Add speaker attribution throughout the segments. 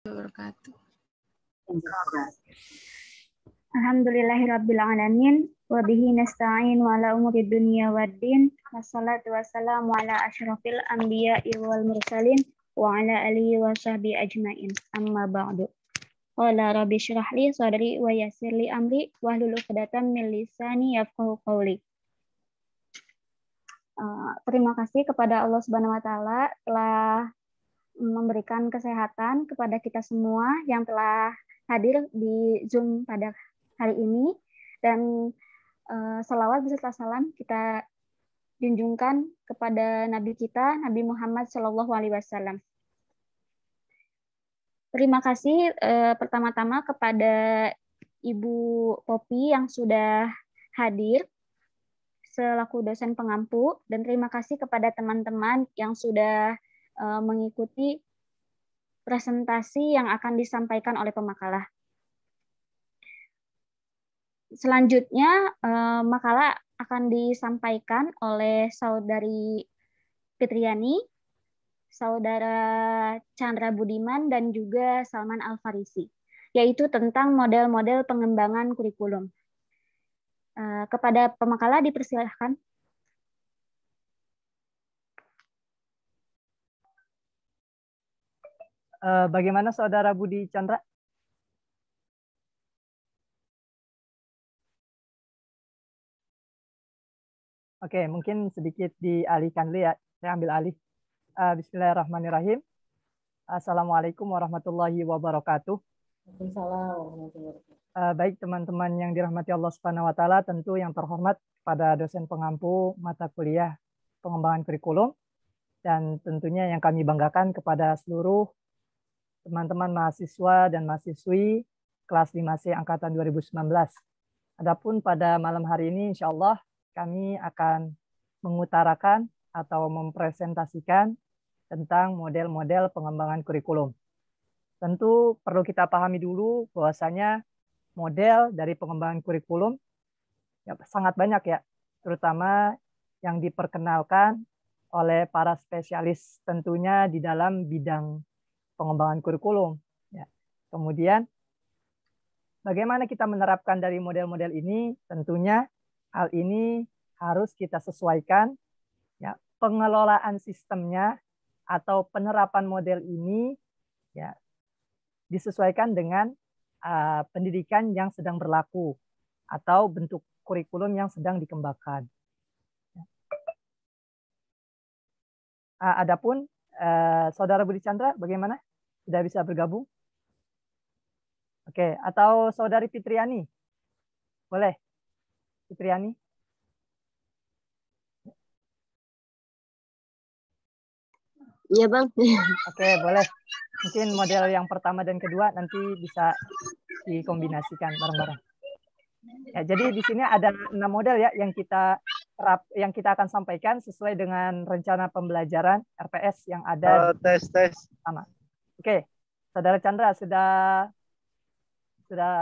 Speaker 1: wabarakatuh.
Speaker 2: Alhamdulillahirabbil alamin wa bihi nasta'in wa ala umuri dunya waddin. Wassalatu wassalamu ala asyrafil anbiya'i wal mursalin wa ala alihi wa sahbihi ajmain. Amma ba'du. Qala rabbi shrah li sadri wa yassir li amri wahlul 'uqdatam min lisani yafqahu qawli. Terima kasih kepada Allah Subhanahu wa taala telah memberikan kesehatan kepada kita semua yang telah hadir di Zoom pada hari ini, dan selawat beserta salam kita junjungkan kepada Nabi kita, Nabi Muhammad Shallallahu Alaihi Wasallam. Terima kasih pertama-tama kepada Ibu Popi yang sudah hadir selaku dosen pengampu, dan terima kasih kepada teman-teman yang sudah mengikuti presentasi yang akan disampaikan oleh pemakalah. Selanjutnya, makalah akan disampaikan oleh Saudari Fitriani, Saudara Chandra Budiman, dan juga Salman Al-Farisi, yaitu tentang model-model pengembangan kurikulum. Kepada pemakalah dipersilahkan.
Speaker 3: Bagaimana Saudara Budi Chandra? Oke, mungkin sedikit dialihkan dulu ya. Saya ambil alih. Bismillahirrahmanirrahim. Assalamualaikum warahmatullahi wabarakatuh.
Speaker 4: Waalaikumsalam warahmatullahi wabarakatuh.
Speaker 3: Baik teman-teman yang dirahmati Allah Subhanahu wa taala, tentu yang terhormat pada dosen pengampu mata kuliah pengembangan kurikulum, dan tentunya yang kami banggakan kepada seluruh teman-teman mahasiswa dan mahasiswi kelas 5C angkatan 2019. Adapun pada malam hari ini insya Allah kami akan mengutarakan atau mempresentasikan tentang model-model pengembangan kurikulum. Tentu perlu kita pahami dulu bahwasanya model dari pengembangan kurikulum ya, sangat banyak ya, terutama yang diperkenalkan oleh para spesialis tentunya di dalam bidang pengembangan kurikulum. Ya. Kemudian bagaimana kita menerapkan dari model-model ini? Tentunya hal ini harus kita sesuaikan ya, pengelolaan sistemnya atau penerapan model ini ya disesuaikan dengan pendidikan yang sedang berlaku atau bentuk kurikulum yang sedang dikembangkan. Adapun Saudara Budi Chandra bagaimana? Sudah bisa bergabung? Oke, atau Saudari Fitriani? Boleh? Fitriani?
Speaker 1: Iya Bang.
Speaker 3: Oke, boleh. Mungkin model yang pertama dan kedua nanti bisa dikombinasikan bareng-bareng. Ya, jadi di sini ada 6 model ya yang kita akan sampaikan sesuai dengan rencana pembelajaran RPS yang ada.
Speaker 5: Tes.
Speaker 3: Sama. Oke, Saudara Chandra sudah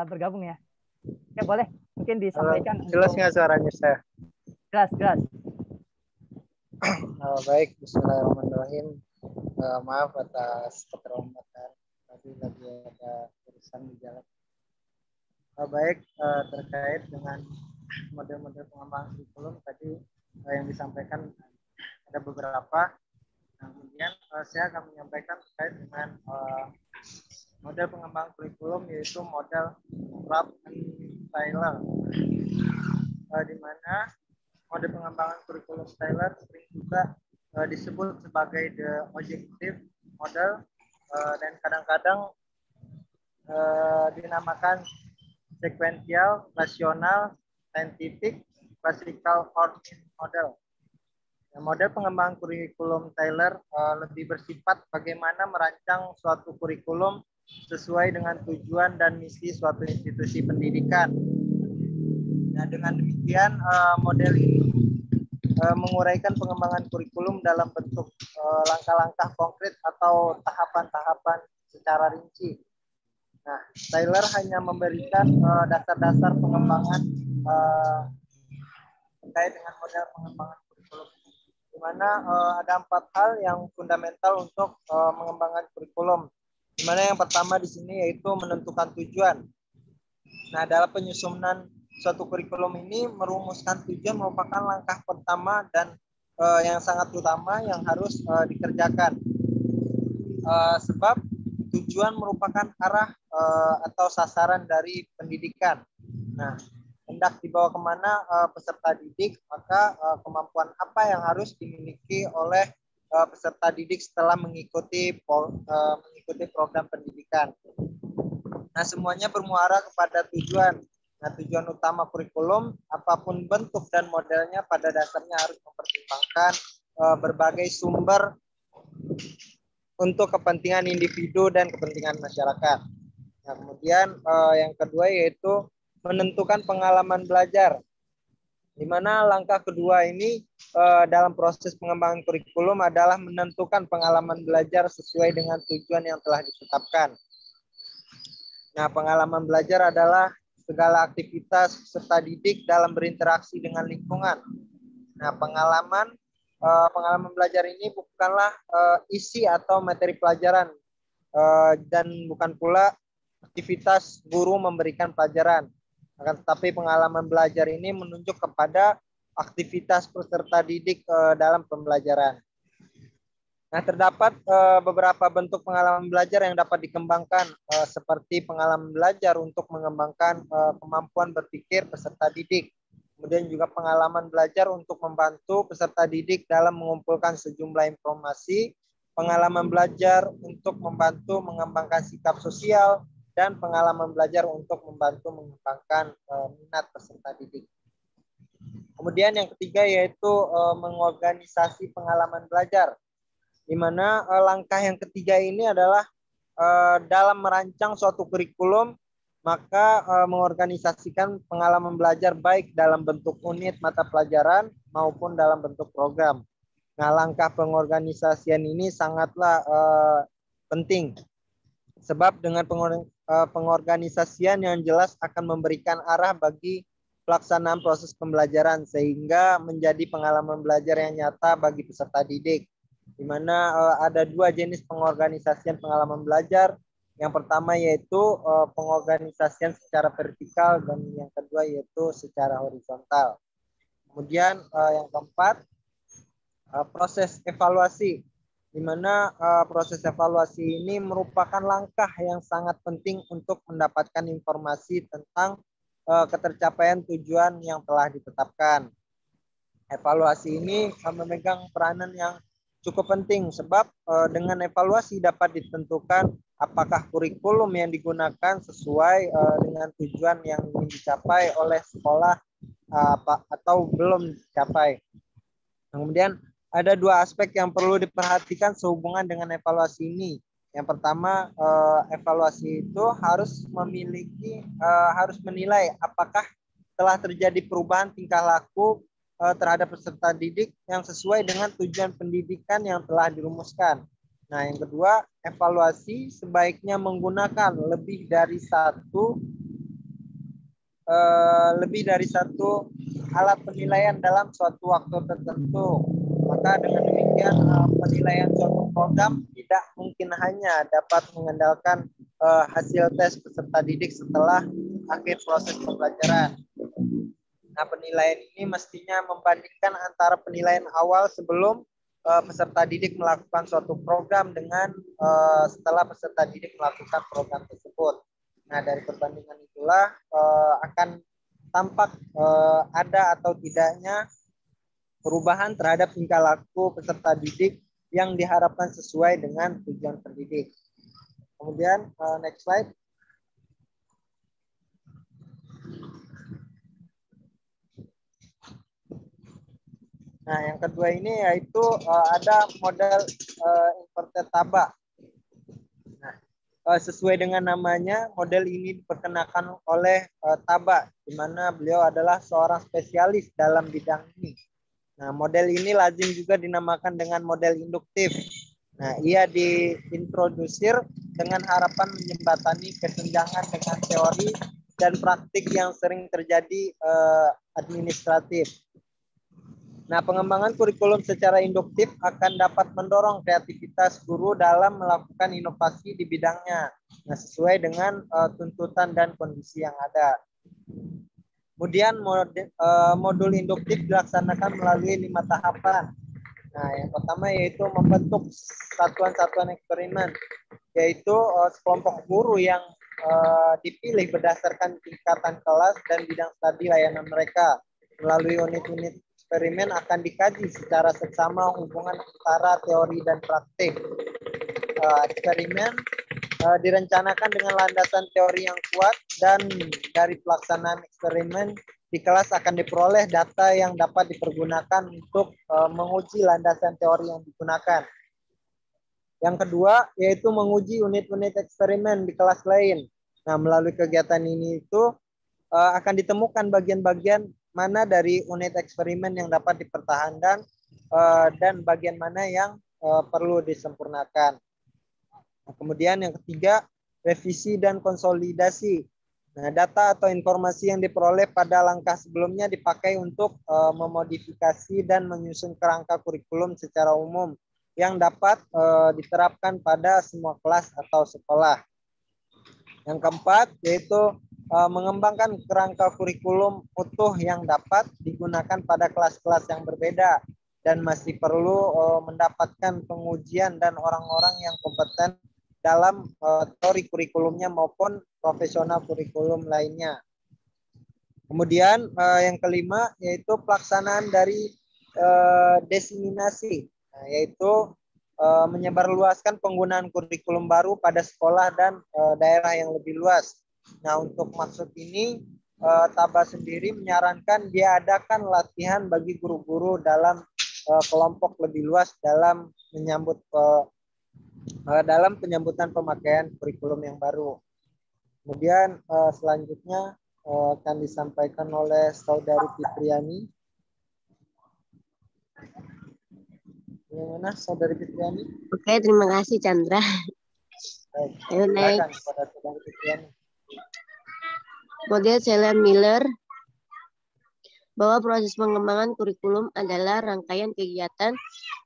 Speaker 3: bergabung ya? Ya boleh, mungkin disampaikan.
Speaker 5: Jelas nggak suaranya saya?
Speaker 3: Jelas.
Speaker 5: Baik, Bismillahirrahmanirrahim. Maaf atas keterlambatan, tadi lagi ada urusan di jalan. Baik, terkait dengan model-model pengembangan kurikulum tadi yang disampaikan ada beberapa. Kemudian saya akan menyampaikan terkait dengan model pengembangan kurikulum, yaitu model Rupp and Taylor, di mana model pengembangan kurikulum Taylor sering juga disebut sebagai the objective model, dan kadang-kadang dinamakan sequential, rasional, scientific, classical, or model. Model pengembangan kurikulum Taylor lebih bersifat bagaimana merancang suatu kurikulum sesuai dengan tujuan dan misi suatu institusi pendidikan. Nah, dengan demikian model ini menguraikan pengembangan kurikulum dalam bentuk langkah-langkah konkret atau tahapan-tahapan secara rinci. Nah, Taylor hanya memberikan dasar-dasar pengembangan terkait dengan model pengembangan kurikulum, di mana ada 4 hal yang fundamental untuk mengembangkan kurikulum, Di mana yang pertama di sini yaitu menentukan tujuan. Nah, dalam penyusunan suatu kurikulum ini, merumuskan tujuan merupakan langkah pertama dan yang sangat utama yang harus dikerjakan. Sebab tujuan merupakan arah atau sasaran dari pendidikan. Nah, hendak dibawa kemana peserta didik, maka kemampuan apa yang harus dimiliki oleh peserta didik setelah mengikuti program pendidikan. Nah, semuanya bermuara kepada tujuan. Nah, tujuan utama kurikulum, apapun bentuk dan modelnya, pada dasarnya harus mempertimbangkan berbagai sumber untuk kepentingan individu dan kepentingan masyarakat. Nah, kemudian yang kedua yaitu menentukan pengalaman belajar. Di mana langkah kedua ini dalam proses pengembangan kurikulum adalah menentukan pengalaman belajar sesuai dengan tujuan yang telah ditetapkan. Nah, pengalaman belajar adalah segala aktivitas peserta didik dalam berinteraksi dengan lingkungan. Nah, pengalaman belajar ini bukanlah isi atau materi pelajaran dan bukan pula aktivitas guru memberikan pelajaran. Akan tetapi pengalaman belajar ini menunjuk kepada aktivitas peserta didik dalam pembelajaran. Nah, terdapat beberapa bentuk pengalaman belajar yang dapat dikembangkan, seperti pengalaman belajar untuk mengembangkan kemampuan berpikir peserta didik. Kemudian juga pengalaman belajar untuk membantu peserta didik dalam mengumpulkan sejumlah informasi, pengalaman belajar untuk membantu mengembangkan sikap sosial, dan pengalaman belajar untuk membantu mengembangkan minat peserta didik. Kemudian yang ketiga yaitu mengorganisasi pengalaman belajar, di mana langkah yang ketiga ini adalah dalam merancang suatu kurikulum, maka mengorganisasikan pengalaman belajar baik dalam bentuk unit mata pelajaran maupun dalam bentuk program. Nah, langkah pengorganisasian ini sangatlah penting, sebab dengan pengorganisasian yang jelas akan memberikan arah bagi pelaksanaan proses pembelajaran, sehingga menjadi pengalaman belajar yang nyata bagi peserta didik. Di mana ada dua jenis pengorganisasian pengalaman belajar. Yang pertama yaitu pengorganisasian secara vertikal, dan yang kedua yaitu secara horizontal. Kemudian yang keempat, proses evaluasi, di mana proses evaluasi ini merupakan langkah yang sangat penting untuk mendapatkan informasi tentang ketercapaian tujuan yang telah ditetapkan. Evaluasi ini memegang peranan yang cukup penting, sebab dengan evaluasi dapat ditentukan apakah kurikulum yang digunakan sesuai dengan tujuan yang ingin dicapai oleh sekolah atau belum dicapai. Kemudian ada dua aspek yang perlu diperhatikan sehubungan dengan evaluasi ini. Yang pertama, evaluasi itu harus menilai apakah telah terjadi perubahan tingkah laku terhadap peserta didik yang sesuai dengan tujuan pendidikan yang telah dirumuskan. Nah, yang kedua, evaluasi sebaiknya menggunakan lebih dari satu alat penilaian dalam suatu waktu tertentu. Maka dengan demikian penilaian suatu program tidak mungkin hanya dapat mengandalkan hasil tes peserta didik setelah akhir proses pembelajaran. Nah, penilaian ini mestinya membandingkan antara penilaian awal sebelum peserta didik melakukan suatu program dengan setelah peserta didik melakukan program tersebut. Nah, dari perbandingan itulah akan tampak ada atau tidaknya perubahan terhadap tingkah laku peserta didik yang diharapkan sesuai dengan tujuan pendidik. Kemudian next slide. Nah, yang kedua ini yaitu ada model inverted taba. Nah, sesuai dengan namanya, model ini diperkenalkan oleh Taba, di mana beliau adalah seorang spesialis dalam bidang ini. Nah, model ini lazim juga dinamakan dengan model induktif. Nah, ia diintrodusir dengan harapan menjembatani kesenjangan dengan teori dan praktik yang sering terjadi administratif. Nah, pengembangan kurikulum secara induktif akan dapat mendorong kreativitas guru dalam melakukan inovasi di bidangnya. Nah, sesuai dengan tuntutan dan kondisi yang ada. Kemudian modul induktif dilaksanakan melalui 5 tahapan. Nah, yang pertama yaitu membentuk satuan-satuan eksperimen, yaitu sekelompok guru yang dipilih berdasarkan tingkatan kelas dan bidang studi layanan mereka. Melalui unit-unit eksperimen akan dikaji secara seksama hubungan antara teori dan praktik. Eksperimen direncanakan dengan landasan teori yang kuat, dan dari pelaksanaan eksperimen di kelas akan diperoleh data yang dapat dipergunakan untuk menguji landasan teori yang digunakan. Yang kedua yaitu menguji unit-unit eksperimen di kelas lain. Nah, melalui kegiatan ini itu akan ditemukan bagian-bagian mana dari unit eksperimen yang dapat dipertahankan dan bagian mana yang perlu disempurnakan. Nah, kemudian yang ketiga, revisi dan konsolidasi. Nah, data atau informasi yang diperoleh pada langkah sebelumnya dipakai untuk memodifikasi dan menyusun kerangka kurikulum secara umum yang dapat diterapkan pada semua kelas atau sekolah. Yang keempat yaitu mengembangkan kerangka kurikulum utuh yang dapat digunakan pada kelas-kelas yang berbeda dan masih perlu mendapatkan pengujian dan orang-orang yang kompeten dalam teori kurikulumnya maupun profesional kurikulum lainnya. Kemudian yang kelima yaitu pelaksanaan dari diseminasi, yaitu menyebarluaskan penggunaan kurikulum baru pada sekolah dan daerah yang lebih luas. Nah, untuk maksud ini Taba sendiri menyarankan diadakan latihan bagi guru-guru dalam kelompok lebih luas dalam menyambut dalam penyambutan pemakaian kurikulum yang baru. Kemudian selanjutnya akan disampaikan oleh Saudari Fitriani. Yang mana Saudari Fitriani?
Speaker 1: Oke, terima kasih Chandra.
Speaker 5: Baik,
Speaker 1: Ayo naik.
Speaker 5: silakan kepada Saudari Fitriani.
Speaker 1: Model Shiller-Miller bahwa proses pengembangan kurikulum adalah rangkaian kegiatan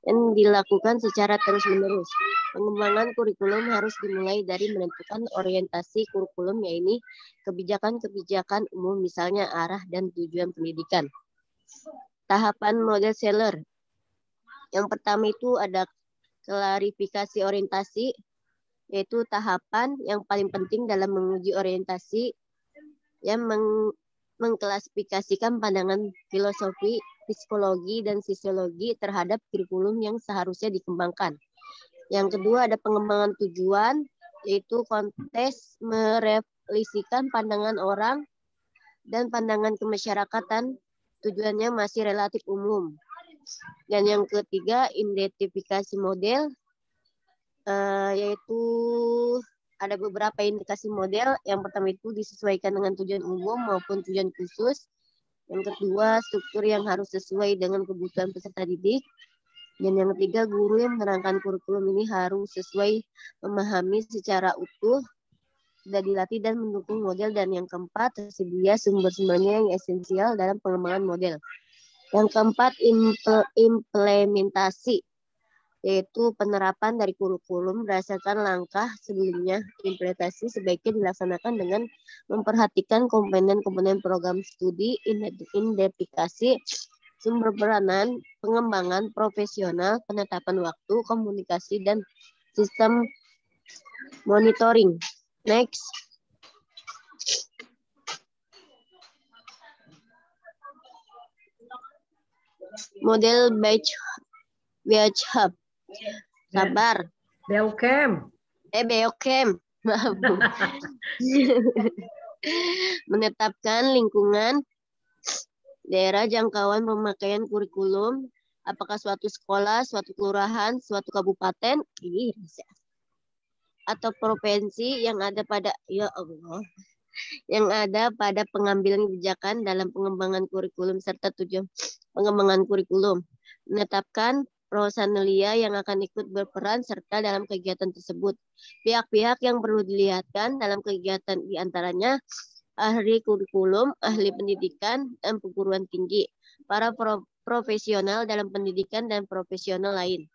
Speaker 1: yang dilakukan secara terus-menerus. Pengembangan kurikulum harus dimulai dari menentukan orientasi kurikulum, yaitu kebijakan-kebijakan umum, misalnya arah dan tujuan pendidikan. Tahapan model Shiller. Yang pertama itu ada klarifikasi orientasi, yaitu tahapan yang paling penting dalam menguji orientasi yang mengklasifikasikan pandangan filosofi, psikologi, dan sosiologi terhadap kurikulum yang seharusnya dikembangkan. Yang kedua ada pengembangan tujuan, yaitu konteks merefleksikan pandangan orang dan pandangan kemasyarakatan, tujuannya masih relatif umum. Dan yang ketiga identifikasi model, yaitu ada beberapa indikasi model. Yang pertama itu disesuaikan dengan tujuan umum maupun tujuan khusus. Yang kedua, struktur yang harus sesuai dengan kebutuhan peserta didik. Dan yang ketiga, guru yang menerangkan kurikulum ini harus sesuai memahami secara utuh, sudah dilatih dan mendukung model. Dan yang keempat, tersedia sumber-sumbernya yang esensial dalam pengembangan model. Yang keempat, implementasi, yaitu penerapan dari kurikulum berdasarkan langkah sebelumnya. Implementasi sebaiknya dilaksanakan dengan memperhatikan komponen-komponen program studi, identifikasi sumber peranan, pengembangan profesional, penetapan waktu, komunikasi, dan sistem monitoring. Next. Model batch hub. Sabar.
Speaker 4: Beokem.
Speaker 1: Beokem. Maaf, Bu. Menetapkan lingkungan daerah jangkauan pemakaian kurikulum, apakah suatu sekolah, suatu kelurahan, suatu kabupaten, atau provinsi yang ada pada pengambilan kebijakan dalam pengembangan kurikulum serta tujuan pengembangan kurikulum. Menetapkan personelia yang akan ikut berperan serta dalam kegiatan tersebut. Pihak-pihak yang perlu dilihatkan dalam kegiatan diantaranya ahli kurikulum, ahli pendidikan, dan perguruan tinggi, para profesional dalam pendidikan dan profesional lain.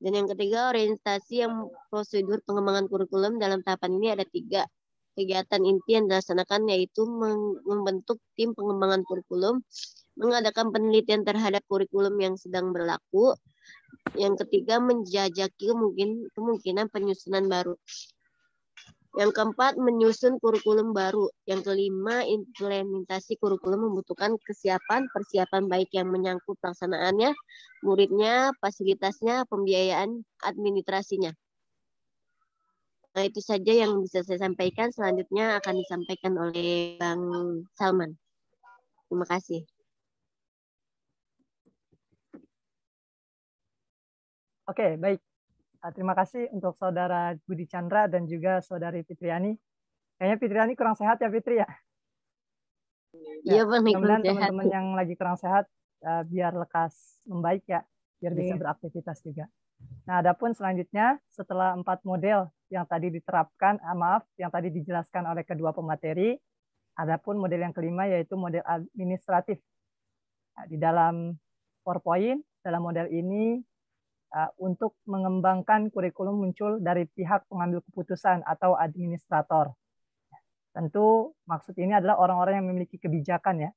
Speaker 1: Dan yang ketiga, orientasi yang prosedur pengembangan kurikulum dalam tahapan ini ada 3. Kegiatan inti yang dilaksanakan yaitu membentuk tim pengembangan kurikulum, mengadakan penelitian terhadap kurikulum yang sedang berlaku. Yang ketiga, menjajaki kemungkinan penyusunan baru. Yang keempat, menyusun kurikulum baru. Yang kelima, implementasi kurikulum membutuhkan persiapan baik yang menyangkut pelaksanaannya, muridnya, fasilitasnya, pembiayaan, administrasinya. Nah, itu saja yang bisa saya sampaikan. Selanjutnya akan disampaikan oleh Bang Salman. Terima kasih.
Speaker 3: Oke, baik. Terima kasih untuk Saudara Budi Chandra dan juga Saudari Fitriani. Kayaknya Fitriani kurang sehat ya, Fitri ya?
Speaker 1: Iya, Bang.
Speaker 3: Mudah-mudahan teman-teman yang lagi kurang sehat biar lekas membaik ya, biar bisa beraktivitas juga. Nah, adapun selanjutnya setelah 4 model yang tadi diterapkan, yang tadi dijelaskan oleh kedua pemateri, adapun model yang kelima yaitu model administratif. Nah, di dalam PowerPoint, dalam model ini untuk mengembangkan kurikulum muncul dari pihak pengambil keputusan atau administrator. Tentu maksud ini adalah orang-orang yang memiliki kebijakan ya,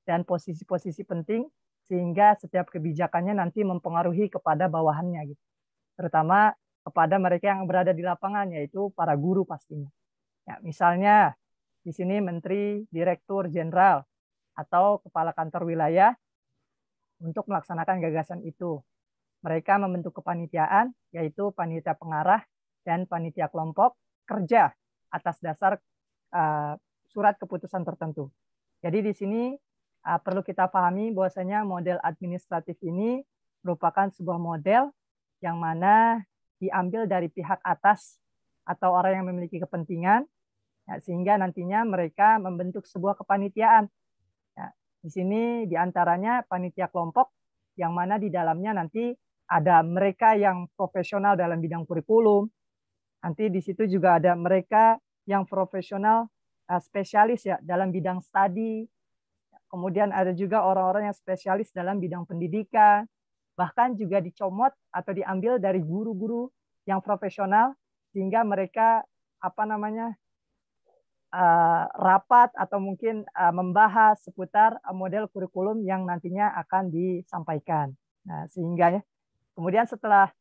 Speaker 3: dan posisi-posisi penting sehingga setiap kebijakannya nanti mempengaruhi kepada bawahannya gitu. Terutama kepada mereka yang berada di lapangan, yaitu para guru pastinya. Ya, misalnya di sini menteri, direktur jenderal atau kepala kantor wilayah untuk melaksanakan gagasan itu. Mereka membentuk kepanitiaan, yaitu panitia pengarah dan panitia kelompok kerja atas dasar surat keputusan tertentu. Jadi di sini perlu kita pahami bahwasanya model administratif ini merupakan sebuah model yang mana diambil dari pihak atas atau orang yang memiliki kepentingan, ya, sehingga nantinya mereka membentuk sebuah kepanitiaan. Ya, di sini diantaranya panitia kelompok yang mana di dalamnya nanti ada mereka yang profesional dalam bidang kurikulum. Nanti di situ juga ada mereka yang profesional spesialis ya dalam bidang studi. Kemudian ada juga orang-orang yang spesialis dalam bidang pendidikan. Bahkan juga dicomot atau diambil dari guru-guru yang profesional sehingga mereka rapat atau mungkin membahas seputar model kurikulum yang nantinya akan disampaikan. Nah, sehingga ya kemudian setelah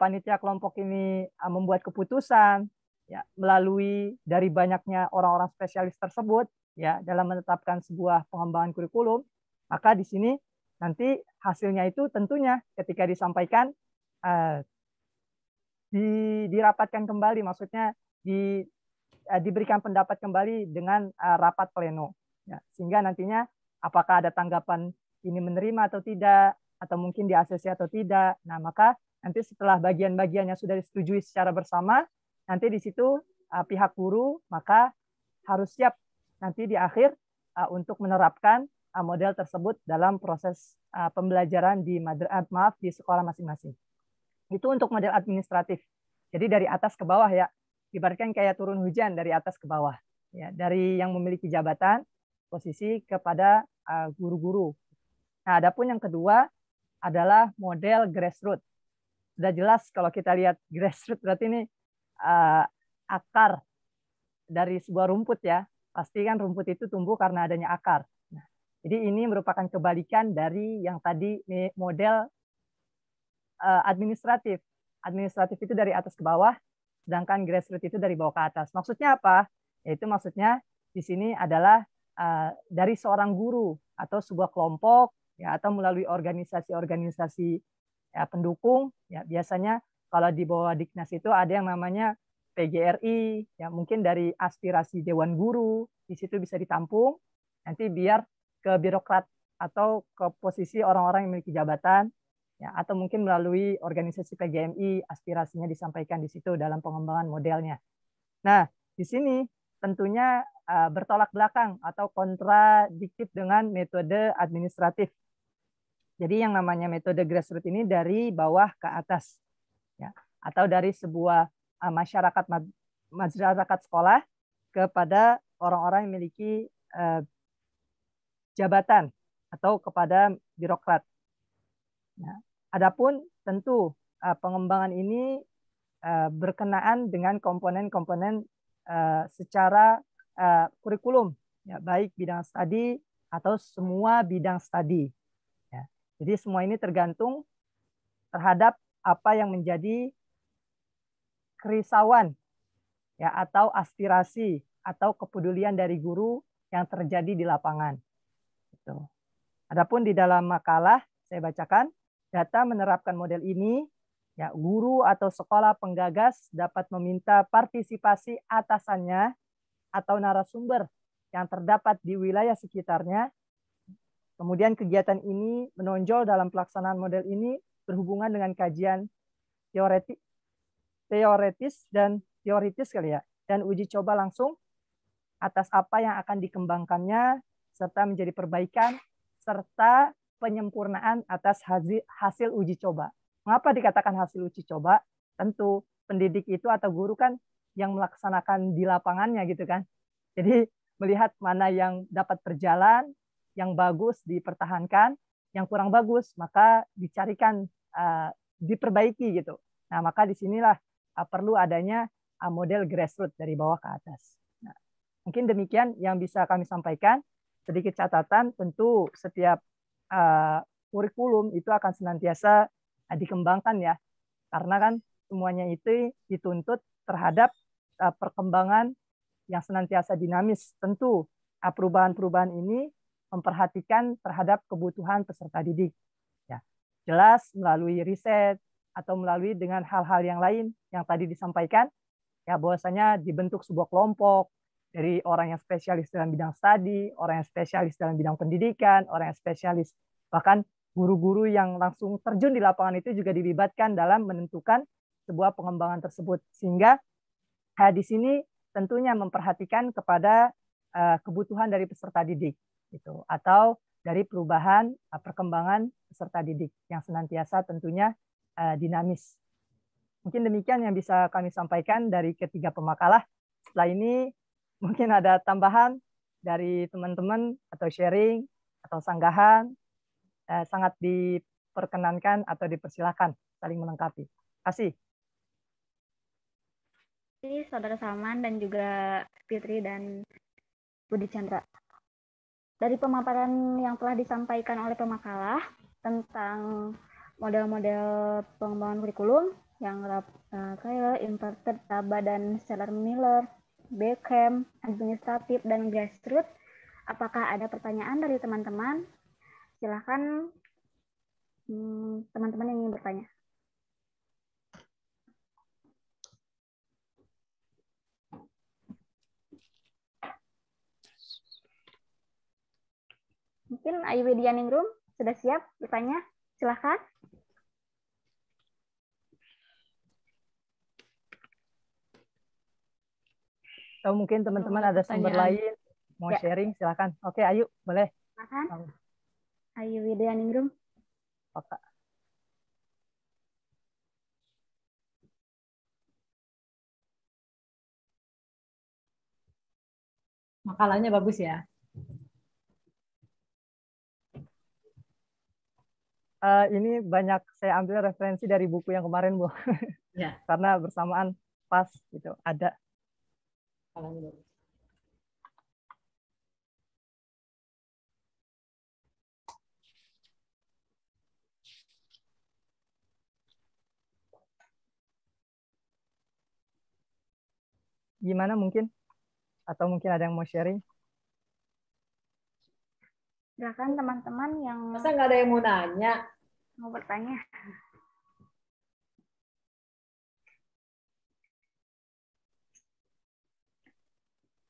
Speaker 3: panitia kelompok ini membuat keputusan ya melalui dari banyaknya orang-orang spesialis tersebut ya dalam menetapkan sebuah pengembangan kurikulum, maka di sini nanti hasilnya itu tentunya ketika disampaikan dirapatkan kembali, maksudnya diberikan pendapat kembali dengan rapat pleno ya, sehingga nantinya apakah ada tanggapan ini menerima atau tidak, atau mungkin di ACC atau tidak. Nah, maka nanti setelah bagian-bagiannya sudah disetujui secara bersama, nanti di situ pihak guru maka harus siap nanti di akhir untuk menerapkan model tersebut dalam proses pembelajaran di sekolah masing-masing. Itu untuk model administratif. Jadi dari atas ke bawah ya, ibaratkan kayak turun hujan dari atas ke bawah. Ya, dari yang memiliki jabatan, posisi kepada guru-guru. Nah, adapun yang kedua adalah model grassroots. Sudah jelas kalau kita lihat grassroots berarti ini akar dari sebuah rumput ya. Pasti kan rumput itu tumbuh karena adanya akar. Nah, jadi ini merupakan kebalikan dari yang tadi model administratif. Administratif itu dari atas ke bawah, sedangkan grassroots itu dari bawah ke atas. Maksudnya apa? Yaitu maksudnya di sini adalah dari seorang guru atau sebuah kelompok ya, atau melalui organisasi-organisasi ya, pendukung ya, biasanya kalau di bawah Diknas itu ada yang namanya PGRI ya, mungkin dari aspirasi Dewan Guru di situ bisa ditampung nanti biar ke birokrat atau ke posisi orang-orang yang memiliki jabatan ya, atau mungkin melalui organisasi PGMI aspirasinya disampaikan di situ dalam pengembangan modelnya. Nah, di sini tentunya bertolak belakang atau kontradiktif dengan metode administratif. Jadi yang namanya metode grassroots ini dari bawah ke atas, ya, atau dari sebuah masyarakat sekolah kepada orang-orang yang memiliki jabatan atau kepada birokrat. Nah, adapun tentu pengembangan ini berkenaan dengan komponen-komponen secara kurikulum, ya, baik bidang studi atau semua bidang studi. Ya. Jadi semua ini tergantung terhadap apa yang menjadi kerisauan, ya, atau aspirasi atau kepedulian dari guru yang terjadi di lapangan. Gitu. Adapun di dalam makalah saya bacakan, data menerapkan model ini, ya, guru atau sekolah penggagas dapat meminta partisipasi atasannya atau narasumber yang terdapat di wilayah sekitarnya. Kemudian kegiatan ini menonjol dalam pelaksanaan model ini berhubungan dengan kajian teoritis dan teoritis kali ya, dan uji coba langsung atas apa yang akan dikembangkannya serta menjadi perbaikan serta penyempurnaan atas hasil uji coba. Mengapa dikatakan hasil uji coba? Tentu pendidik itu atau guru kan yang melaksanakan di lapangannya gitu kan. Jadi melihat mana yang dapat berjalan, yang bagus dipertahankan, yang kurang bagus maka dicarikan diperbaiki gitu. Nah, maka disinilah perlu adanya model grassroots dari bawah ke atas. Nah, mungkin demikian yang bisa kami sampaikan. Sedikit catatan, tentu setiap kurikulum itu akan senantiasa dikembangkan ya, karena kan semuanya itu dituntut terhadap perkembangan yang senantiasa dinamis. Tentu perubahan-perubahan ini memperhatikan terhadap kebutuhan peserta didik. Ya, jelas melalui riset atau melalui dengan hal-hal yang lain yang tadi disampaikan, ya bahwasanya dibentuk sebuah kelompok dari orang yang spesialis dalam bidang studi, orang yang spesialis dalam bidang pendidikan, orang yang spesialis, bahkan guru-guru yang langsung terjun di lapangan itu juga dilibatkan dalam menentukan sebuah pengembangan tersebut. Sehingga di sini tentunya memperhatikan kepada kebutuhan dari peserta didik, gitu, atau dari perubahan perkembangan peserta didik yang senantiasa tentunya dinamis. Mungkin demikian yang bisa kami sampaikan dari ketiga pemakalah. Setelah ini mungkin ada tambahan dari teman-teman atau sharing atau sanggahan, sangat diperkenankan atau dipersilakan saling melengkapi. Terima kasih.
Speaker 2: Saudara Salman dan juga Fitri dan Budi Chandra. Dari pemaparan yang telah disampaikan oleh pemakalah tentang model-model pengembangan kurikulum yang kayak inverted, Taba, dan Seller-Miller, Beckham, administratif, dan grassroots. Apakah ada pertanyaan dari teman-teman? Silakan teman-teman yang ingin bertanya. Mungkin Ayu Widianingrum sudah siap bertanya? Silakan.
Speaker 3: Atau mungkin teman-teman ada sumber lain mau sharing, silakan. Oke, Ayu, boleh.
Speaker 2: Silakan. Ayu Widianingrum.
Speaker 3: Oke.
Speaker 4: Makalahnya bagus ya.
Speaker 3: Ini banyak saya ambil referensi dari buku yang kemarin, Bu.
Speaker 4: Ya.
Speaker 3: Karena bersamaan pas gitu, ada.
Speaker 4: Makalahnya bagus.
Speaker 3: Gimana mungkin? Atau mungkin ada yang mau sharing?
Speaker 2: Silakan teman-teman yang
Speaker 4: Masa nggak ada yang mau nanya?
Speaker 2: mau bertanya.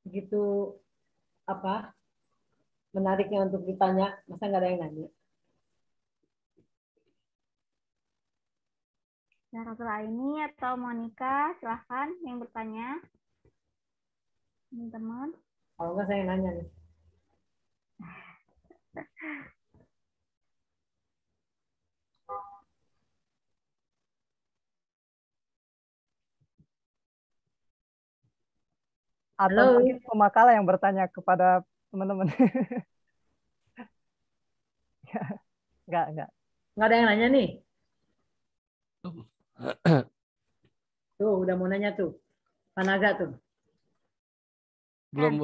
Speaker 4: Begitu apa? Menariknya untuk ditanya, masa nggak ada yang nanya?
Speaker 2: Setelah ini atau Monica, silahkan yang bertanya. Teman-teman.
Speaker 4: Kalau nggak saya yang nanya nih.
Speaker 3: Atau
Speaker 4: Halo.
Speaker 3: mungkin pemakalah yang bertanya kepada teman-teman. Enggak.
Speaker 4: Nggak ada yang nanya nih. Tuh, udah mau nanya tuh. Panaga tuh.
Speaker 6: Belum.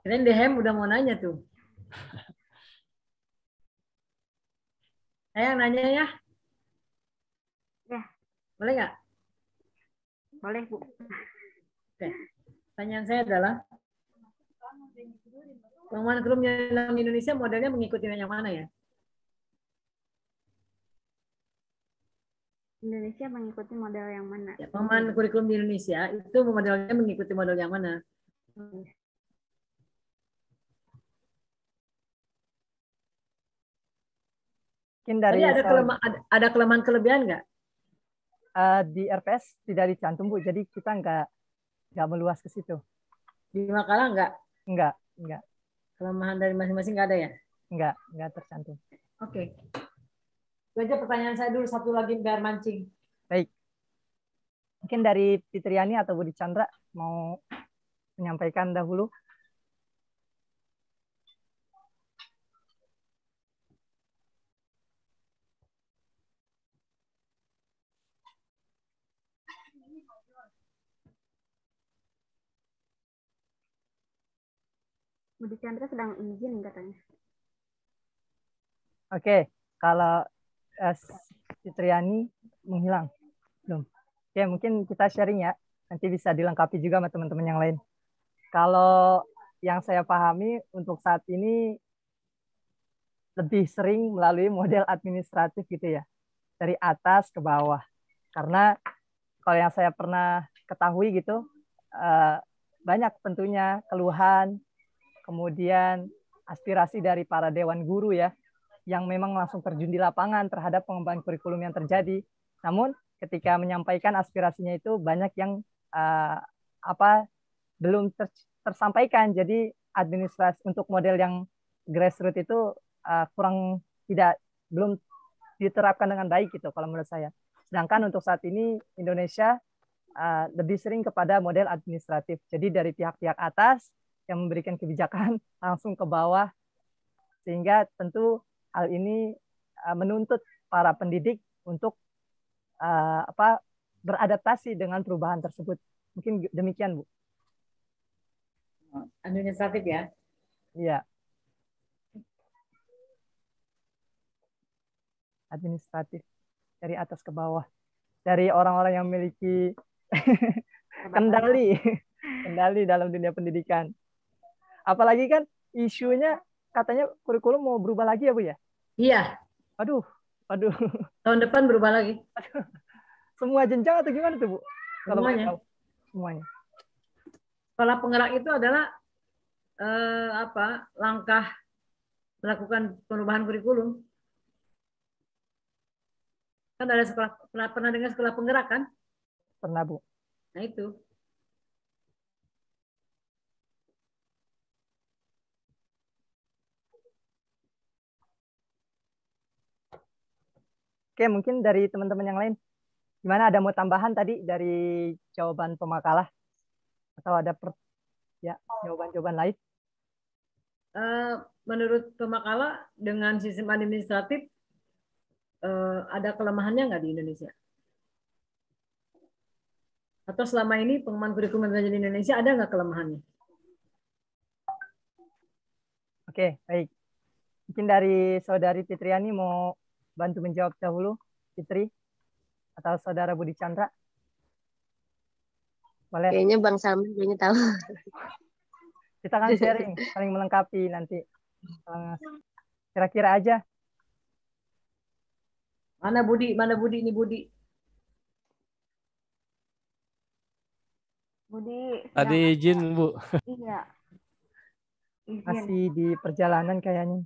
Speaker 4: Keren Dehem udah mau nanya tuh. Saya yang nanya ya.
Speaker 2: Ya.
Speaker 4: Boleh nggak?
Speaker 2: Boleh, Bu.
Speaker 4: Oke. Pertanyaan saya adalah, pengembangan kurikulum yang Indonesia modelnya mengikuti yang mana ya?
Speaker 2: Indonesia mengikuti model yang mana?
Speaker 4: Ya, pengembangan kurikulum di Indonesia itu modelnya mengikuti model yang mana?
Speaker 3: Mungkin dari
Speaker 4: Tadi ada kelemahan kelebihan nggak?
Speaker 3: Di RPS tidak dicantum, Bu. Jadi kita nggak meluas ke situ.
Speaker 4: Di makalah nggak?
Speaker 3: Nggak.
Speaker 4: Kelemahan dari masing-masing nggak ada ya?
Speaker 3: Nggak tercantum.
Speaker 4: Oke. Itu aja pertanyaan saya dulu, satu lagi biar mancing.
Speaker 3: Baik. Mungkin dari Fitriani atau Budi Chandra mau menyampaikan dahulu.
Speaker 2: Budi Chandra sedang izin katanya.
Speaker 3: Oke, kalau Fitriani menghilang. Belum. Oke, mungkin kita sharing ya. Nanti bisa dilengkapi juga sama teman-teman yang lain. Kalau yang saya pahami untuk saat ini lebih sering melalui model administratif gitu ya. Dari atas ke bawah. Karena kalau yang saya pernah ketahui gitu, banyak tentunya keluhan, kemudian aspirasi dari para dewan guru ya, yang memang langsung terjun di lapangan terhadap pengembangan kurikulum yang terjadi. Namun ketika menyampaikan aspirasinya itu banyak yang belum tersampaikan. Jadi administrasi untuk model yang grassroots itu belum diterapkan dengan baik gitu kalau menurut saya. Sedangkan untuk saat ini Indonesia lebih sering kepada model administratif. Jadi dari pihak-pihak atas yang memberikan kebijakan langsung ke bawah, sehingga tentu hal ini menuntut para pendidik untuk beradaptasi dengan perubahan tersebut. Mungkin demikian, Bu.
Speaker 4: Administratif ya?
Speaker 3: Iya. Administratif dari atas ke bawah, dari orang-orang yang memiliki kendali dalam dunia pendidikan. Apalagi kan isunya katanya kurikulum mau berubah lagi ya, Bu ya?
Speaker 4: Iya.
Speaker 3: Aduh.
Speaker 4: Tahun depan berubah lagi.
Speaker 3: Semua jenjang atau gimana tuh, Bu?
Speaker 4: Semuanya.
Speaker 3: Semuanya.
Speaker 4: Sekolah penggerak itu adalah langkah melakukan perubahan kurikulum. Kan ada sekolah, pernah dengar sekolah penggerak kan?
Speaker 3: Pernah, Bu.
Speaker 4: Nah itu.
Speaker 3: Oke, mungkin dari teman-teman yang lain, gimana, ada mau tambahan tadi dari jawaban pemakalah? Atau ada jawaban-jawaban lain?
Speaker 4: Menurut pemakalah, dengan sistem administratif, ada kelemahannya nggak di Indonesia? Atau selama ini pengembangan kurikulum di Indonesia ada nggak kelemahannya?
Speaker 3: Oke, baik. Mungkin dari Saudari Fitriani mau bantu menjawab dahulu, Fitri, atau Saudara Budi Chandra? Boleh.
Speaker 1: Kayaknya Bang Salman kayaknya tahu.
Speaker 3: Kita kan sharing, saling melengkapi nanti. Kira-kira aja.
Speaker 4: Mana Budi ini Budi.
Speaker 6: Tadi izin, Bu.
Speaker 2: Iya.
Speaker 3: Masih di perjalanan kayaknya.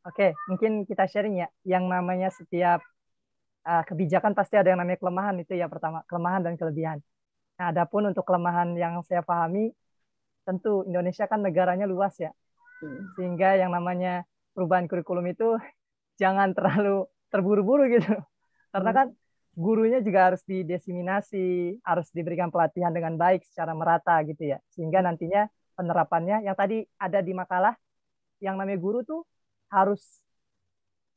Speaker 3: Oke, mungkin kita sharing ya. Yang namanya setiap kebijakan pasti ada yang namanya kelemahan, itu ya pertama, kelemahan dan kelebihan. Nah, adapun untuk kelemahan yang saya pahami, tentu Indonesia kan negaranya luas ya. Sehingga yang namanya perubahan kurikulum itu jangan terlalu terburu-buru gitu. Karena kan gurunya juga harus didesiminasi, harus diberikan pelatihan dengan baik secara merata gitu ya. Sehingga nantinya penerapannya yang tadi ada di makalah, yang namanya guru tuh harus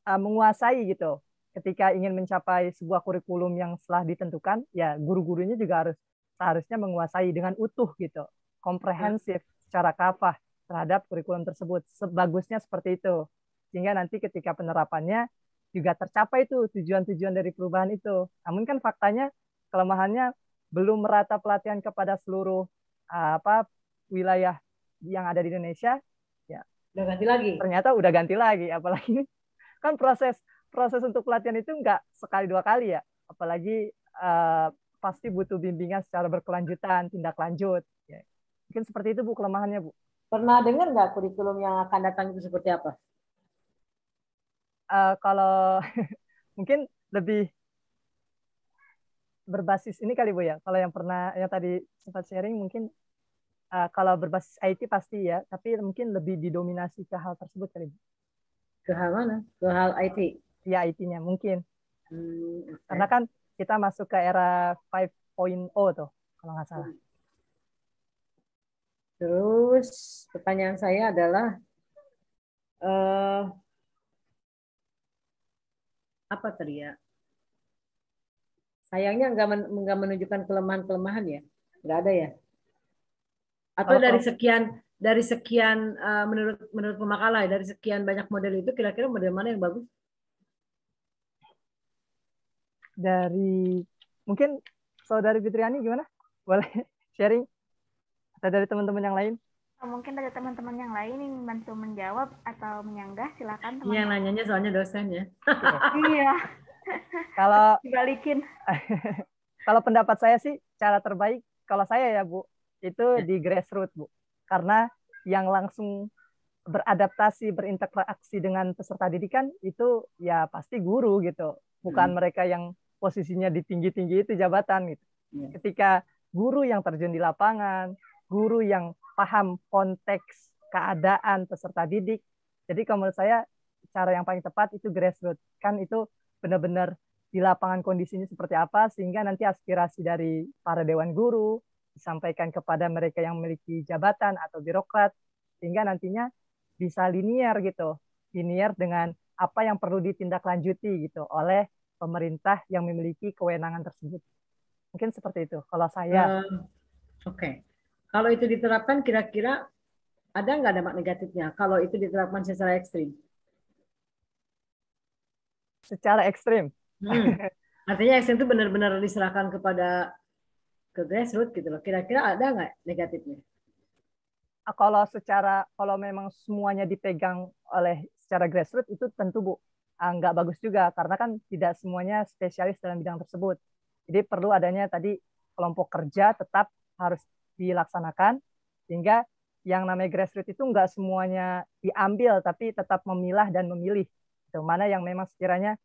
Speaker 3: menguasai gitu. Ketika ingin mencapai sebuah kurikulum yang setelah ditentukan, ya guru-gurunya juga harus seharusnya menguasai dengan utuh gitu, komprehensif, secara kafah terhadap kurikulum tersebut. Sebagusnya seperti itu. Sehingga nanti ketika penerapannya juga tercapai tuh tujuan-tujuan dari perubahan itu. Namun kan faktanya kelemahannya belum merata pelatihan kepada seluruh wilayah yang ada di Indonesia. Ya,
Speaker 4: udah ganti lagi.
Speaker 3: Ternyata udah ganti lagi, apalagi kan proses untuk pelatihan itu nggak sekali dua kali ya, apalagi pasti butuh bimbingan secara berkelanjutan, tindak lanjut. Ya. Mungkin seperti itu Bu kelemahannya Bu.
Speaker 4: Pernah dengar nggak kurikulum yang akan datang itu seperti apa?
Speaker 3: Kalau mungkin lebih berbasis ini kali Bu ya. Kalau yang pernah yang tadi sempat sharing mungkin kalau berbasis IT pasti ya, tapi mungkin lebih didominasi ke hal tersebut kali Bu.
Speaker 4: Ke hal mana? Ke hal IT?
Speaker 3: Ya IT-nya mungkin.
Speaker 4: Okay.
Speaker 3: Karena kan kita masuk ke era 5.0 tuh, kalau nggak salah.
Speaker 4: Terus pertanyaan saya adalah apa tadi ya? Sayangnya nggak menunjukkan kelemahan-kelemahan ya, nggak ada ya? Atau dari sekian menurut pemakalah dari sekian banyak model itu kira-kira model mana yang bagus?
Speaker 3: Dari mungkin Saudari Fitriani gimana? Boleh sharing? Atau dari teman-teman yang lain?
Speaker 2: Mungkin dari teman-teman yang lain yang bantu menjawab atau menyanggah, silakan teman-teman.
Speaker 4: Iya, nanyanya soalnya dosen ya.
Speaker 2: Iya.
Speaker 3: Kalau
Speaker 2: dibalikin.
Speaker 3: Kalau pendapat saya sih cara terbaik kalau saya ya Bu, itu di grassroots Bu. Karena yang langsung beradaptasi, berinteraksi dengan peserta didikan itu ya pasti guru gitu. Bukan mereka yang posisinya di tinggi-tinggi itu jabatan gitu. Ketika guru yang terjun di lapangan, guru yang paham konteks keadaan peserta didik. Jadi kalau menurut saya cara yang paling tepat itu grassroots. Kan itu benar-benar di lapangan kondisinya seperti apa sehingga nanti aspirasi dari para dewan guru disampaikan kepada mereka yang memiliki jabatan atau birokrat sehingga nantinya bisa linier gitu. Linier dengan apa yang perlu ditindaklanjuti gitu oleh pemerintah yang memiliki kewenangan tersebut. Mungkin seperti itu kalau saya.
Speaker 4: Oke. Kalau itu diterapkan kira-kira ada nggak dampak negatifnya kalau itu diterapkan secara ekstrim?
Speaker 3: Secara ekstrim.
Speaker 4: Artinya ekstrim itu benar-benar diserahkan ke grassroots gitu loh. Kira-kira ada nggak negatifnya?
Speaker 3: Kalau memang semuanya dipegang oleh secara grassroots itu tentu Bu nggak bagus juga karena kan tidak semuanya spesialis dalam bidang tersebut. Jadi perlu adanya tadi kelompok kerja tetap harus dilaksanakan sehingga yang namanya grassroots itu nggak semuanya diambil tapi tetap memilah dan memilih itu mana yang memang sekiranya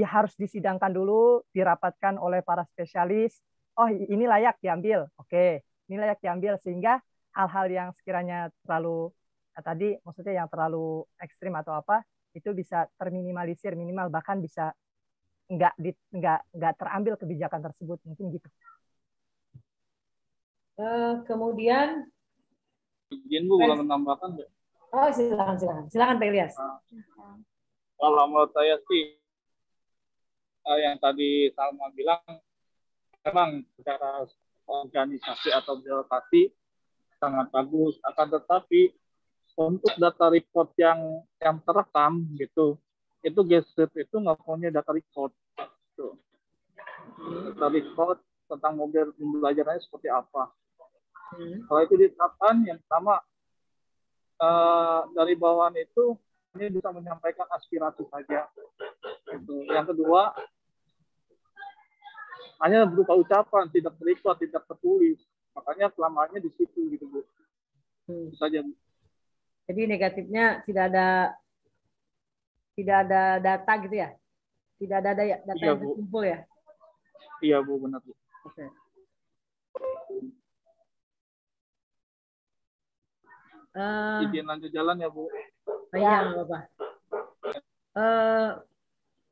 Speaker 3: harus disidangkan dulu, dirapatkan oleh para spesialis. Oh ini layak diambil, oke, ini layak diambil sehingga hal-hal yang sekiranya terlalu tadi maksudnya yang terlalu ekstrim atau apa itu bisa terminimalisir minimal bahkan bisa nggak terambil kebijakan tersebut mungkin gitu.
Speaker 4: Kemudian
Speaker 6: izin Bu kalau menambahkan.
Speaker 4: Oh silakan Pak Ilyas.
Speaker 6: Kalau menurut saya sih yang tadi Salma bilang memang secara organisasi atau birokrasi sangat bagus, akan tetapi untuk data record yang terekam gitu, itu GSIP itu nggak punya data record. Gitu. Data record tentang model pembelajarannya seperti apa. Kalau itu diterapkan, yang pertama dari bawahan itu ini bisa menyampaikan aspirasi saja. Gitu. Yang kedua, hanya berupa ucapan, tidak terlihat, tidak tertulis. Makanya kelamaannya di situ gitu Bu. Itu saja Bu.
Speaker 4: Jadi negatifnya tidak ada data gitu ya? Tidak ada data yang terkumpul ya?
Speaker 6: Iya Bu, benar Bu.
Speaker 4: Oke.
Speaker 6: Izin lanjut jalan ya Bu.
Speaker 4: Iya nggak apa-apa.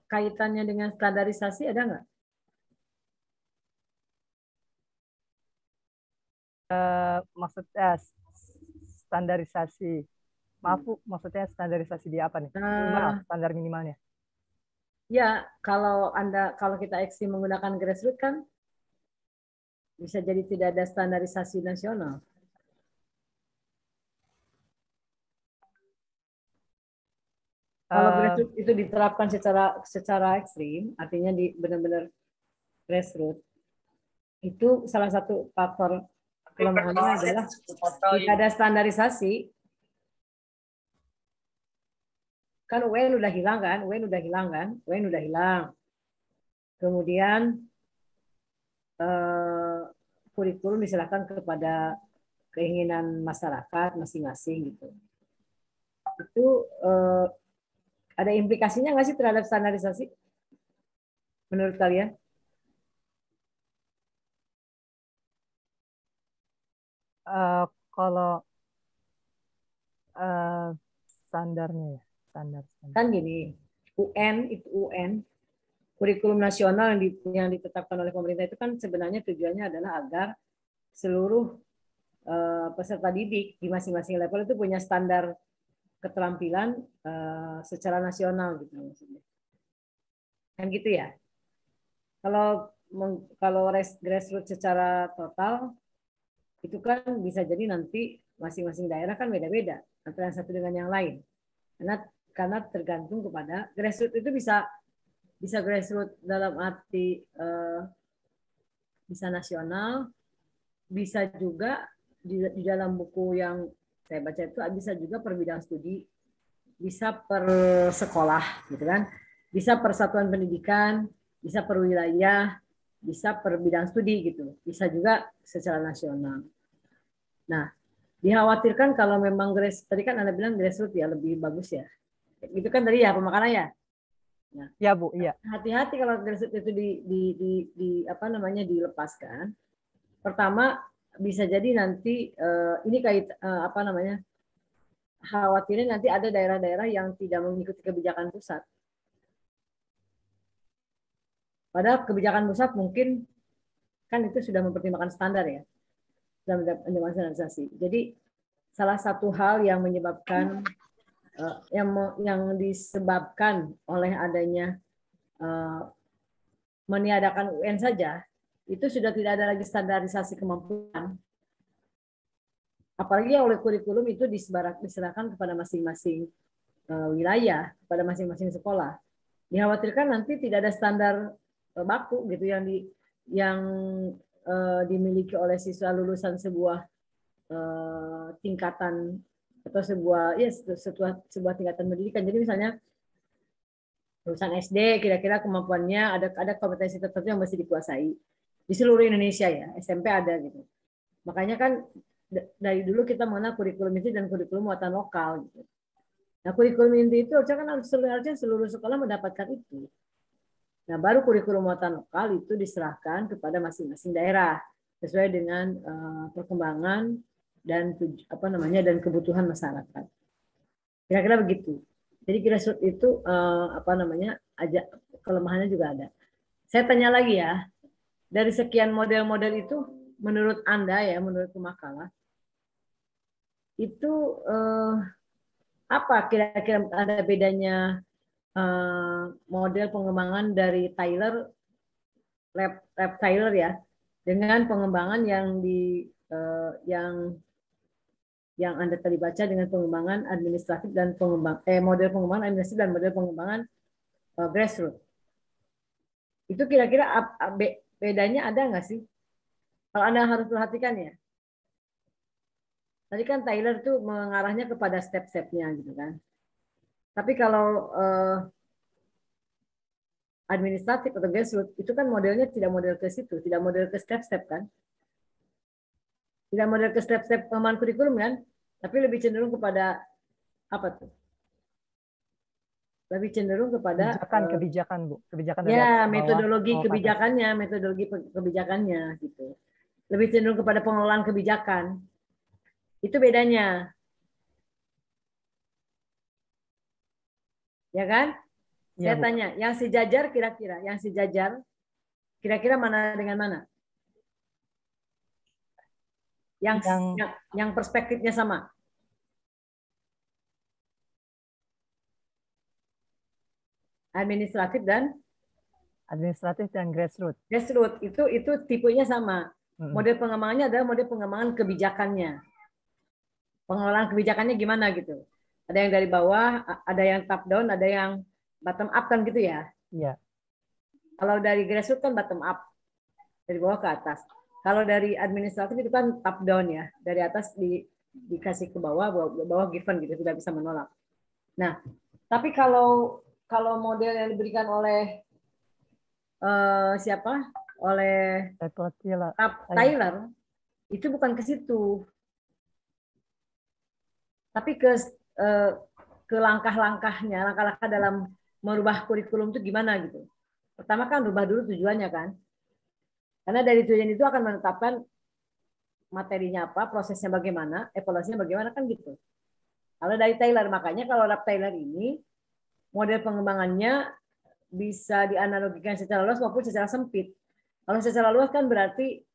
Speaker 4: Kaitannya dengan standarisasi ada nggak?
Speaker 3: Maksudnya standarisasi Maaf Bu, maksudnya standarisasi di apa nih? Minimal, standar minimalnya.
Speaker 4: Ya, kalau kita ekstrim menggunakan grassroots kan bisa jadi tidak ada standarisasi nasional. Kalau grassroots itu diterapkan secara ekstrim, artinya di benar-benar grassroots, itu salah satu faktor kelemahannya adalah tidak ada standarisasi. Kan UN udah hilang kan, UN udah hilang. Kemudian kurikulum diserahkan kepada keinginan masyarakat masing-masing gitu. Itu ada implikasinya nggak sih terhadap standarisasi? Menurut kalian?
Speaker 3: Kalau standarnya ya, standar.
Speaker 4: Kan gini, UN, kurikulum nasional yang ditetapkan oleh pemerintah itu kan sebenarnya tujuannya adalah agar seluruh peserta didik di masing-masing level itu punya standar keterampilan secara nasional gitu maksudnya. Kan gitu ya. Kalau grassroots secara total itu kan bisa jadi nanti masing-masing daerah kan beda-beda antara yang satu dengan yang lain. Karena tergantung kepada grassroots itu bisa grassroots dalam arti bisa nasional, bisa juga di dalam buku yang saya baca itu bisa juga per bidang studi, bisa per sekolah gitu kan, bisa per satuan pendidikan, bisa per wilayah, bisa per bidang studi gitu, bisa juga secara nasional. Nah, dikhawatirkan kalau memang tadi kan Anda bilang grassroots ya lebih bagus ya. Itu kan tadi ya pemakanan ya. Nah,
Speaker 3: ya Bu, iya.
Speaker 4: Hati-hati kalau grassroots itu dilepaskan. Pertama bisa jadi nanti ini khawatirnya nanti ada daerah-daerah yang tidak mengikuti kebijakan pusat. Padahal kebijakan pusat mungkin kan itu sudah mempertimbangkan standar ya, dalam standarisasi. Jadi salah satu hal yang menyebabkan yang disebabkan oleh adanya meniadakan UN saja, itu sudah tidak ada lagi standarisasi kemampuan. Apalagi oleh kurikulum itu diserahkan kepada masing-masing wilayah, kepada masing-masing sekolah. Dikhawatirkan nanti tidak ada standar baku gitu yang dimiliki oleh siswa lulusan sebuah tingkatan atau sebuah tingkatan pendidikan. Jadi misalnya lulusan SD kira-kira kemampuannya ada kompetensi tertentu yang mesti dikuasai di seluruh Indonesia ya, SMP ada gitu. Makanya kan dari dulu kita mengenal kurikulum inti dan kurikulum muatan lokal gitu. Nah, kurikulum inti itu harusnya seluruh sekolah mendapatkan itu. Nah, baru kurikulum muatan lokal itu diserahkan kepada masing-masing daerah sesuai dengan perkembangan dan kebutuhan masyarakat. Kira-kira begitu. Jadi grassroots itu kelemahannya juga ada. Saya tanya lagi ya, dari sekian model-model itu, menurut Anda ya, menurut Pemakalah, itu apa kira-kira ada bedanya model pengembangan dari lab Tyler ya, dengan pengembangan yang Anda tadi baca dengan pengembangan administratif dan model pengembangan administratif dan model pengembangan grassroots. Itu kira-kira bedanya ada nggak sih? Kalau Anda harus perhatikan ya. Tadi kan Tyler tuh mengarahnya kepada step-stepnya gitu kan. Tapi kalau administratif atau grassroots itu kan modelnya tidak model ke situ, tidak model ke step-step kan. Tidak model ke step-step pengembangan kurikulum kan, tapi lebih cenderung kepada apa tuh? Lebih cenderung kepada
Speaker 3: kebijakan Bu, kebijakan
Speaker 4: ya metodologi kebijakannya gitu. Lebih cenderung kepada pengelolaan kebijakan. Itu bedanya. Ya kan? Saya tanya, yang sejajar kira-kira mana dengan mana? Yang perspektifnya sama. Administratif dan
Speaker 3: grassroots.
Speaker 4: Grassroots itu tipenya sama. Model pengembangannya adalah model pengembangan kebijakannya. Pengelolaan kebijakannya gimana gitu. Ada yang dari bawah, ada yang top down, ada yang bottom up kan gitu ya.
Speaker 3: Iya.
Speaker 4: Kalau dari grassroots kan bottom up, dari bawah ke atas. Kalau dari administratif itu kan top down ya, dari atas dikasih ke bawah, bawah given gitu, tidak bisa menolak. Nah, tapi kalau model yang diberikan oleh siapa? Oleh Tyler, itu bukan ke situ, tapi ke langkah-langkahnya, langkah-langkah dalam merubah kurikulum itu gimana gitu. Pertama kan rubah dulu tujuannya kan, karena dari tujuan itu akan menetapkan materinya apa, prosesnya bagaimana, evaluasinya bagaimana kan gitu. Kalau dari Tyler, makanya kalau lab Tyler ini model pengembangannya bisa dianalogikan secara luas maupun secara sempit. Kalau secara luas kan berarti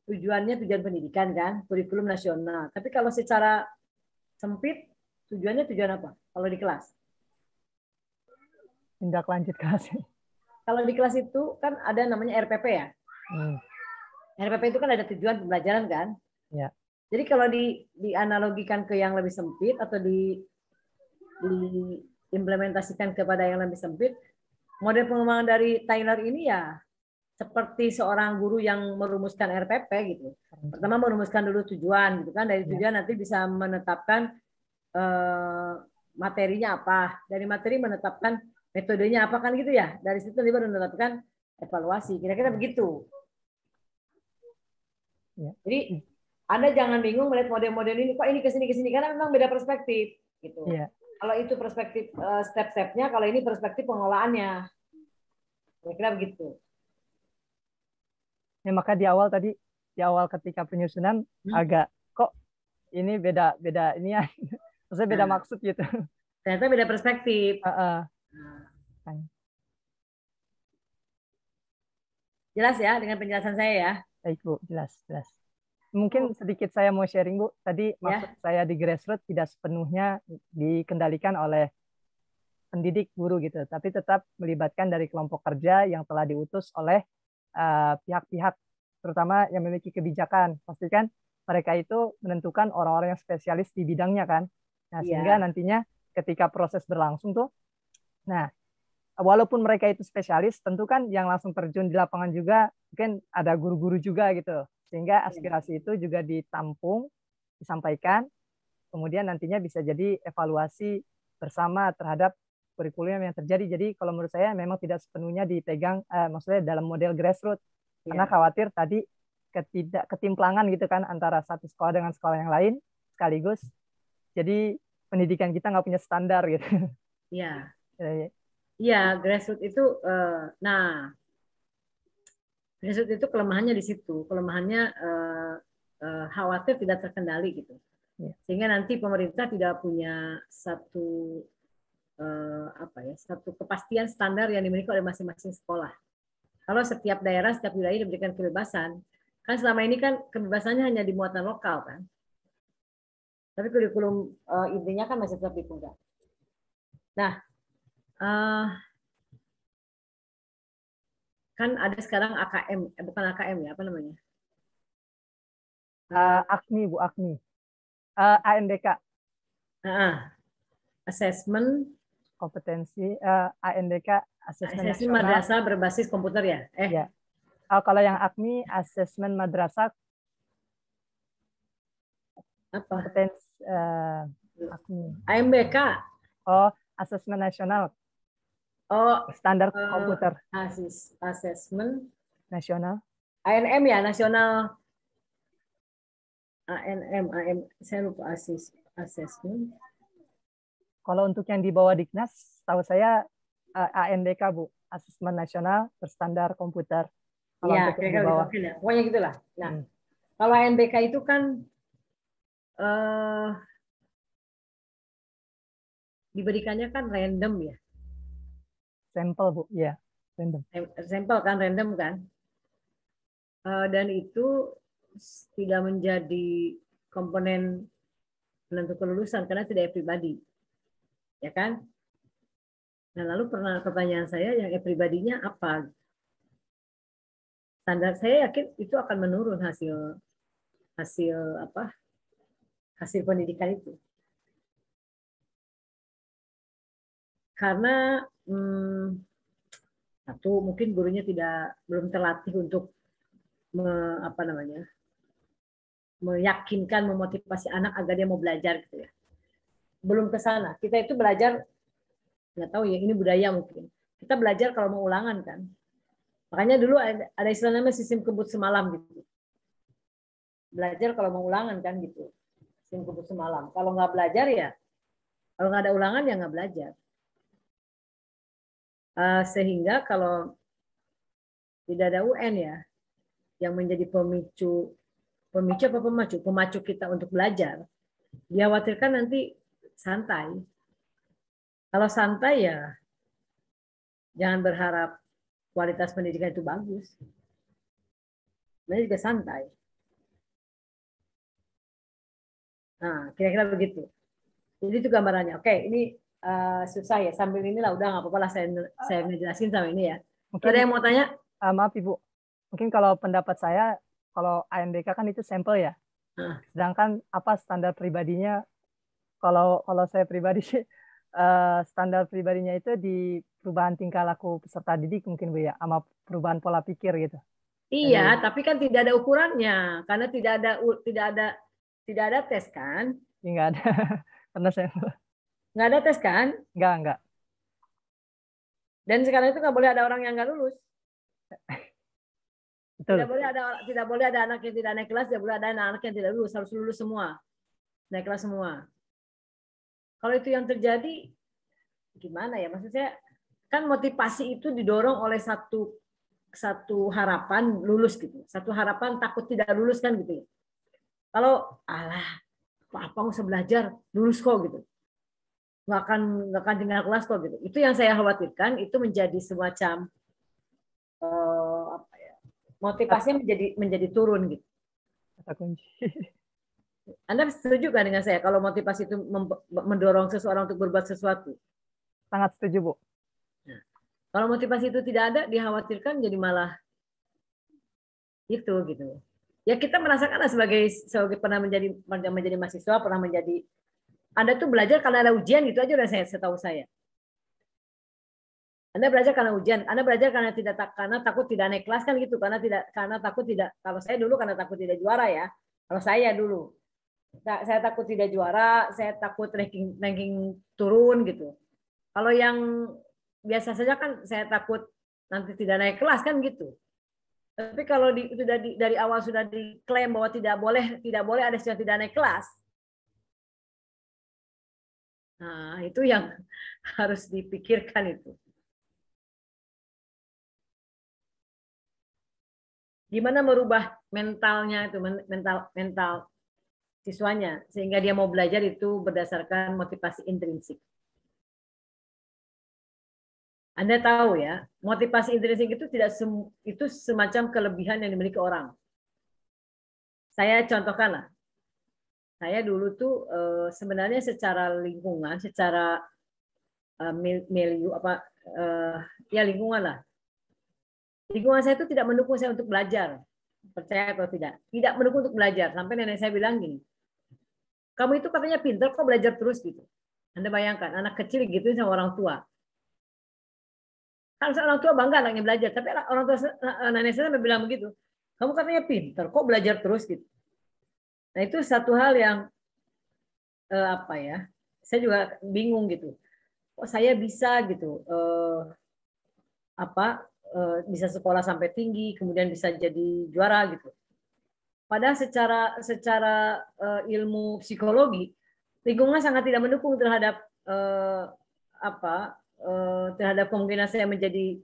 Speaker 4: tujuan pendidikan kan, kurikulum nasional. Tapi kalau secara sempit, tujuan apa? Kalau di kelas?
Speaker 3: Tindak lanjut kelas.
Speaker 4: Kalau di kelas itu kan ada namanya RPP ya. RPP itu kan ada tujuan pembelajaran kan.
Speaker 3: Ya.
Speaker 4: Jadi kalau dianalogikan ke yang lebih sempit atau diimplementasikan kepada yang lebih sempit, model pengembangan dari Tyler ini ya seperti seorang guru yang merumuskan RPP gitu. Pertama merumuskan dulu tujuan gitu kan. Dari tujuan nanti bisa menetapkan materinya apa. Dari materi menetapkan metodenya apa kan gitu ya. Dari situ nanti baru menetapkan evaluasi. Kira-kira begitu.
Speaker 3: Ya.
Speaker 4: Jadi Anda jangan bingung melihat model-model ini, kok ini kesini karena memang beda perspektif gitu.
Speaker 3: Ya.
Speaker 4: Kalau itu perspektif step-stepnya, kalau ini perspektif pengelolaannya. Kira-kira begitu.
Speaker 3: Ya, maka di awal ketika penyusunan agak kok ini beda ini ya. Maksudnya beda maksud gitu.
Speaker 4: Ternyata beda perspektif. Jelas ya dengan penjelasan saya ya?
Speaker 3: Baik Bu, jelas. Mungkin sedikit saya mau sharing Bu. Tadi maksud saya di grassroots tidak sepenuhnya dikendalikan oleh pendidik guru gitu, tapi tetap melibatkan dari kelompok kerja yang telah diutus oleh pihak-pihak terutama yang memiliki kebijakan. Pastikan mereka itu menentukan orang-orang yang spesialis di bidangnya kan. Nah, sehingga nantinya ketika proses berlangsung tuh, nah walaupun mereka itu spesialis, tentu kan yang langsung terjun di lapangan juga mungkin ada guru-guru juga gitu. Sehingga aspirasi itu juga ditampung, disampaikan, kemudian nantinya bisa jadi evaluasi bersama terhadap kurikulum yang terjadi. Jadi kalau menurut saya memang tidak sepenuhnya dipegang, maksudnya dalam model grassroots, karena khawatir tadi ketimplangan gitu kan antara satu sekolah dengan sekolah yang lain sekaligus. Jadi pendidikan kita nggak punya standar gitu.
Speaker 4: Iya. Iya, grassroots itu, grassroots itu kelemahannya di situ. Kelemahannya khawatir tidak terkendali gitu. Sehingga nanti pemerintah tidak punya satu kepastian standar yang dimiliki oleh masing-masing sekolah. Kalau setiap daerah, setiap wilayah diberikan kebebasan, kan selama ini kan kebebasannya hanya di muatan lokal kan. Tapi kurikulum intinya kan masih tetap dipegang. Nah, kan ada sekarang AKM, bukan AKM ya, apa namanya?
Speaker 3: AKMI Bu, AKMI. ANDK.
Speaker 4: Assessment
Speaker 3: kompetensi ANDK Asesmen
Speaker 4: madrasah berbasis komputer ya?
Speaker 3: Ya. Kalau yang AKMI Asesmen Madrasah kompetensi AKMI.
Speaker 4: AMBK.
Speaker 3: Oh, Asesmen Nasional.
Speaker 4: Oh,
Speaker 3: standar komputer.
Speaker 4: Asesmen
Speaker 3: nasional.
Speaker 4: ANM ya, nasional. ANM, saya lupa asesmen.
Speaker 3: Kalau untuk yang di bawah Dignas, tahu saya ANDK Bu, Asesmen Nasional Berstandar Komputer.
Speaker 4: Iya, kira-kira gitu. Pokoknya gitulah. Nah, kalau ANDK itu kan diberikannya kan random ya.
Speaker 3: Sampel Bu, ya, random.
Speaker 4: Sampel kan, random kan. Dan itu tidak menjadi komponen penentu kelulusan karena tidak everybody. Ya kan? Nah, lalu pertanyaan saya yang pribadinya apa? Standar saya yakin itu akan menurun hasil pendidikan itu. Karena satu mungkin gurunya belum terlatih untuk meyakinkan, memotivasi anak agar dia mau belajar gitu ya. Belum ke sana. Kita itu belajar, nggak tahu ya, ini budaya mungkin. Kita belajar kalau mau ulangan kan. Makanya dulu ada istilah namanya sistem kebut semalam gitu. Belajar kalau mau ulangan kan gitu. Sistem kebut semalam. Kalau nggak belajar ya, kalau nggak ada ulangan ya nggak belajar. Sehingga kalau tidak ada UN ya, yang menjadi pemacu kita untuk belajar, dikhawatirkan nanti santai. Kalau santai ya jangan berharap kualitas pendidikan itu bagus. Sebenarnya juga santai. Nah, kira-kira begitu. Jadi itu gambarannya. Oke, ini susah ya. Sambil inilah udah nggak apa-apa lah saya ngejelasin sama ini ya.
Speaker 3: Mungkin
Speaker 4: Ada yang mau tanya?
Speaker 3: Maaf Ibu, mungkin kalau pendapat saya, kalau ANBK kan itu sampel ya. Sedangkan apa standar pribadinya? Kalau saya pribadi sih standar pribadinya itu di perubahan tingkah laku peserta didik mungkin Bu ya, sama perubahan pola pikir gitu.
Speaker 4: Iya, tapi kan tidak ada ukurannya karena tidak ada tes kan?
Speaker 3: Nggak ada, karena saya
Speaker 4: nggak ada tes kan?
Speaker 3: Nggak.
Speaker 4: Dan sekarang itu nggak boleh ada orang yang nggak lulus.
Speaker 3: Betul.
Speaker 4: Tidak boleh ada anak yang tidak naik kelas, tidak boleh ada anak yang tidak lulus, harus lulus semua, naik kelas semua. Kalau itu yang terjadi, gimana ya? Maksudnya kan motivasi itu didorong oleh satu harapan lulus gitu, satu harapan takut tidak lulus kan gitu ya. Kalau apa usah belajar lulus kok gitu, nggak akan tinggal kelas kok gitu. Itu yang saya khawatirkan, itu menjadi semacam motivasinya menjadi turun gitu.
Speaker 3: Kata kunci.
Speaker 4: Anda setuju kan dengan saya kalau motivasi itu mendorong seseorang untuk berbuat sesuatu?
Speaker 3: Sangat setuju Bu.
Speaker 4: Nah, kalau motivasi itu tidak ada, dikhawatirkan jadi malah gitu. Ya kita merasakan sebagai pernah menjadi mahasiswa, pernah menjadi, Anda tuh belajar karena ada ujian gitu aja udah setahu saya. Anda belajar karena ujian, Anda belajar karena takut tidak naik kelas kan gitu, karena takut tidak, kalau saya dulu karena takut tidak juara ya. Kalau saya dulu, saya takut tidak juara, saya takut ranking turun gitu. Kalau yang biasa saja kan saya takut nanti tidak naik kelas kan gitu. Tapi kalau dari awal sudah diklaim bahwa tidak boleh ada yang tidak naik kelas. Nah, itu yang harus dipikirkan itu. Gimana merubah mentalnya itu, mental siswanya sehingga dia mau belajar itu berdasarkan motivasi intrinsik. Anda tahu ya, motivasi intrinsik itu itu semacam kelebihan yang dimiliki orang. Saya contohkanlah. Saya dulu tuh sebenarnya secara lingkungan, secara milieu lingkungan lah. Lingkungan saya itu tidak mendukung saya untuk belajar. Percaya atau tidak? Tidak mendukung untuk belajar. Sampai nenek saya bilang gini, kamu itu katanya pintar, kok belajar terus gitu. Anda bayangkan, anak kecil gitu sama orang tua. Kan orang tua bangga anaknya belajar, tapi orang tua nenek saya bilang begitu. Kamu katanya pintar, kok belajar terus gitu. Nah itu satu hal yang saya juga bingung gitu. Kok saya bisa gitu, bisa sekolah sampai tinggi, kemudian bisa jadi juara gitu. Padahal secara ilmu psikologi, lingkungan sangat tidak mendukung terhadap terhadap kemungkinan saya menjadi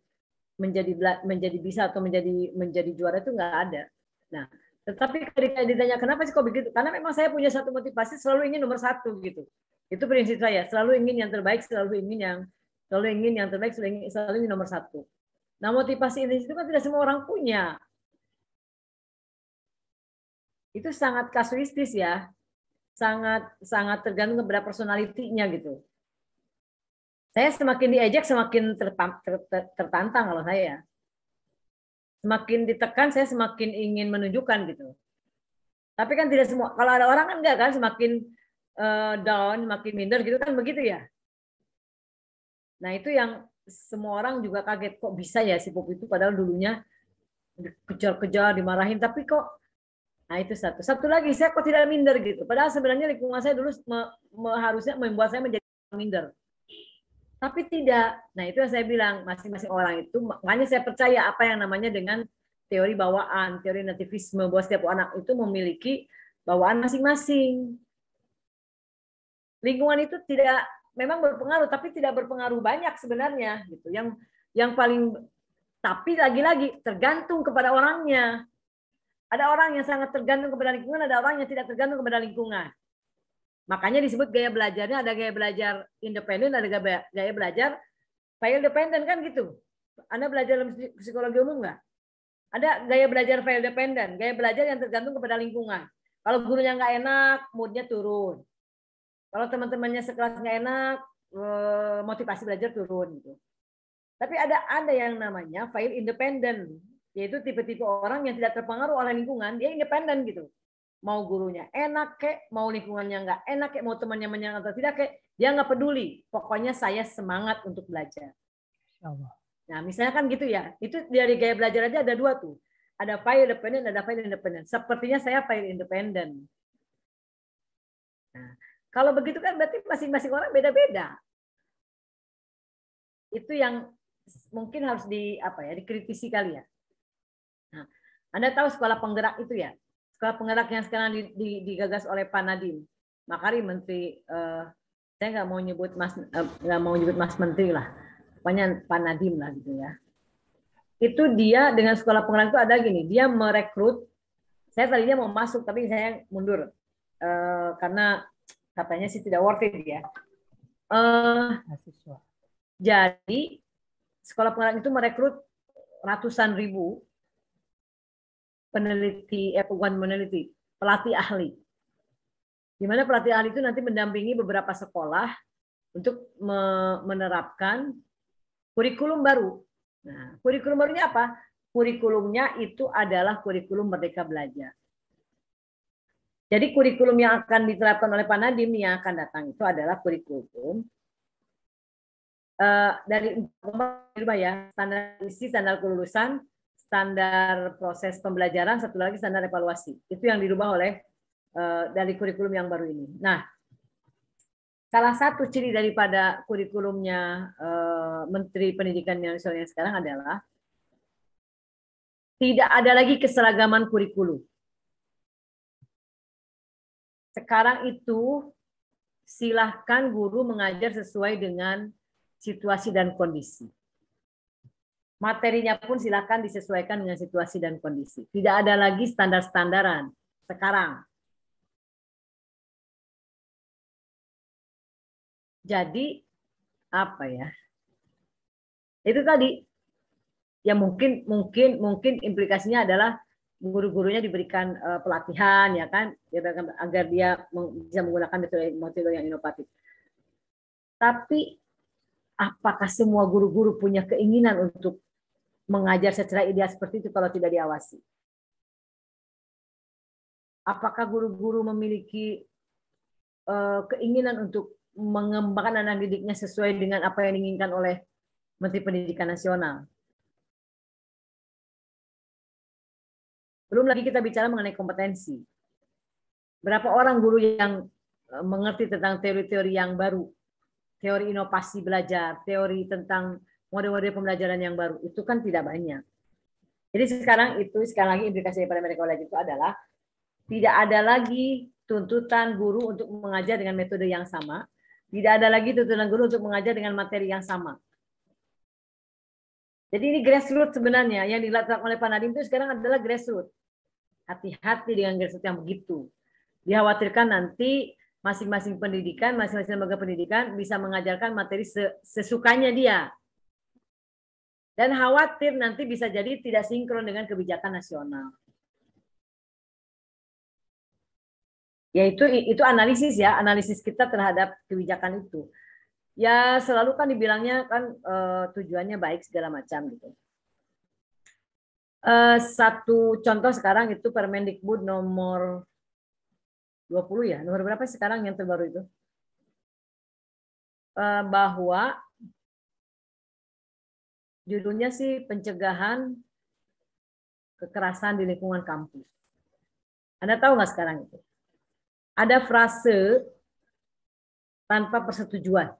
Speaker 4: bisa atau menjadi juara itu nggak ada. Nah, tetapi ketika ditanya kenapa sih kok begitu? Karena memang saya punya satu motivasi, selalu ingin nomor 1 gitu. Itu prinsip saya, selalu ingin yang terbaik, selalu ingin yang terbaik, selalu ingin nomor 1. Nah, motivasi ini itu kan tidak semua orang punya. Itu sangat kasuistis ya. Sangat tergantung kepada personalitinya gitu. Saya semakin diejek, semakin tertantang kalau saya. Semakin ditekan, saya semakin ingin menunjukkan gitu. Tapi kan tidak semua. Kalau ada orang kan enggak kan, semakin down, semakin minder gitu kan begitu ya. Nah itu yang semua orang juga kaget, kok bisa ya si Pop itu padahal dulunya dikejar-kejar, dimarahin, tapi kok. Nah itu satu. Satu lagi, saya kok tidak minder gitu. Padahal sebenarnya lingkungan saya dulu harusnya membuat saya menjadi minder. Tapi tidak. Nah itu yang saya bilang, masing-masing orang itu, makanya saya percaya apa yang namanya dengan teori bawaan, teori nativisme, bahwa setiap anak itu memiliki bawaan masing-masing. Lingkungan itu tidak memang berpengaruh, tapi tidak berpengaruh banyak sebenarnya gitu. Yang paling, tapi lagi-lagi tergantung kepada orangnya. Ada orang yang sangat tergantung kepada lingkungan, ada orang yang tidak tergantung kepada lingkungan. Makanya disebut gaya belajarnya, ada gaya belajar independen, ada gaya belajar file dependent kan gitu. Anda belajar dalam psikologi umum nggak? Ada gaya belajar file dependent, gaya belajar yang tergantung kepada lingkungan. Kalau gurunya nggak enak, moodnya turun. Kalau teman-temannya sekelas nggak enak, motivasi belajar turun gitu. Tapi ada yang namanya file independent, yaitu tipe-tipe orang yang tidak terpengaruh oleh lingkungan, dia independen gitu. Mau gurunya enak kek, mau lingkungannya nggak enak kek, mau temannya menyenang atau tidak kek, dia nggak peduli. Pokoknya saya semangat untuk belajar. Nah, misalnya kan gitu ya. Itu dari gaya belajar aja ada dua tuh. Ada file independent, ada file independent. Sepertinya saya file independent. Nah, kalau begitu kan berarti masing-masing orang beda-beda. Itu yang mungkin harus dikritisi kali ya. Nah, Anda tahu sekolah penggerak itu ya? Sekolah penggerak yang sekarang digagas oleh Pak Nadiem Makarim, Menteri, saya nggak mau nyebut Mas Menteri lah, pokoknya Pak Nadiem lah gitu ya. Itu dia dengan sekolah penggerak itu ada gini, dia merekrut. Saya tadinya mau masuk tapi saya mundur karena katanya sih tidak worth it ya. Jadi sekolah penggerak itu merekrut ratusan ribu pelatih ahli. Di mana pelatih ahli itu nanti mendampingi beberapa sekolah untuk menerapkan kurikulum baru. Nah, kurikulum barunya apa? Kurikulumnya itu adalah kurikulum Merdeka Belajar. Jadi kurikulum yang akan diterapkan oleh Pak Nadiem yang akan datang itu adalah kurikulum dari ya, standar isi, standar kelulusan, standar proses pembelajaran, satu lagi standar evaluasi. Itu yang dirubah oleh dari kurikulum yang baru ini. Nah, salah satu ciri daripada kurikulumnya Menteri Pendidikan Nasional yang sekarang adalah tidak ada lagi keseragaman kurikulum. Sekarang itu silahkan guru mengajar sesuai dengan situasi dan kondisi. Materinya pun silakan disesuaikan dengan situasi dan kondisi. Tidak ada lagi standar-standaran sekarang. Jadi apa ya? Itu tadi yang mungkin implikasinya adalah guru-gurunya diberikan pelatihan ya kan, agar dia bisa menggunakan metode yang inovatif. Tapi apakah semua guru-guru punya keinginan untuk mengajar secara ideal seperti itu kalau tidak diawasi? Apakah guru-guru memiliki keinginan untuk mengembangkan anak didiknya sesuai dengan apa yang diinginkan oleh Menteri Pendidikan Nasional? Belum lagi kita bicara mengenai kompetensi. Berapa orang guru yang mengerti tentang teori-teori yang baru, teori inovasi belajar, teori tentang model-model pembelajaran yang baru, itu kan tidak banyak. Jadi sekali lagi implikasi daripada Merdeka Belajar itu adalah tidak ada lagi tuntutan guru untuk mengajar dengan metode yang sama, tidak ada lagi tuntutan guru untuk mengajar dengan materi yang sama. Jadi ini grassroots sebenarnya yang dilakukan oleh Pak Nadiem itu sekarang adalah grassroots. Hati-hati dengan grassroots yang begitu. Dikhawatirkan nanti masing-masing pendidikan, masing-masing lembaga pendidikan bisa mengajarkan materi sesukanya dia. Dan khawatir nanti bisa jadi tidak sinkron dengan kebijakan nasional. Ya itu analisis ya, analisis kita terhadap kebijakan itu. Ya selalu kan dibilangnya kan tujuannya baik segala macam gitu. Satu contoh sekarang itu Permendikbud nomor 20 ya, nomor berapa sekarang yang terbaru itu? Bahwa judulnya sih pencegahan kekerasan di lingkungan kampus. Anda tahu nggak sekarang itu? Ada frase tanpa persetujuan.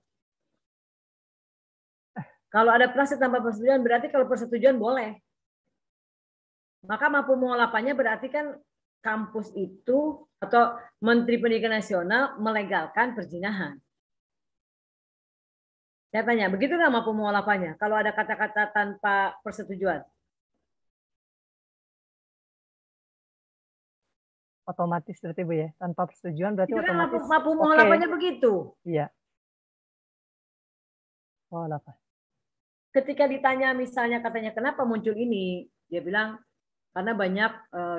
Speaker 4: Kalau ada frase tanpa persetujuan berarti kalau persetujuan boleh. Maka mampu mengolapannya berarti kan kampus itu atau Menteri Pendidikan Nasional melegalkan perzinahan. Saya tanya, begitu nggak mampu mengolapannya? Kalau ada kata-kata tanpa persetujuan?
Speaker 3: Otomatis berarti Bu ya, tanpa persetujuan berarti
Speaker 4: Itu kan
Speaker 3: otomatis.
Speaker 4: mampu mengolapannya begitu.
Speaker 3: Iya. Oh, apa?
Speaker 4: Ketika ditanya misalnya katanya kenapa muncul ini, dia bilang karena banyak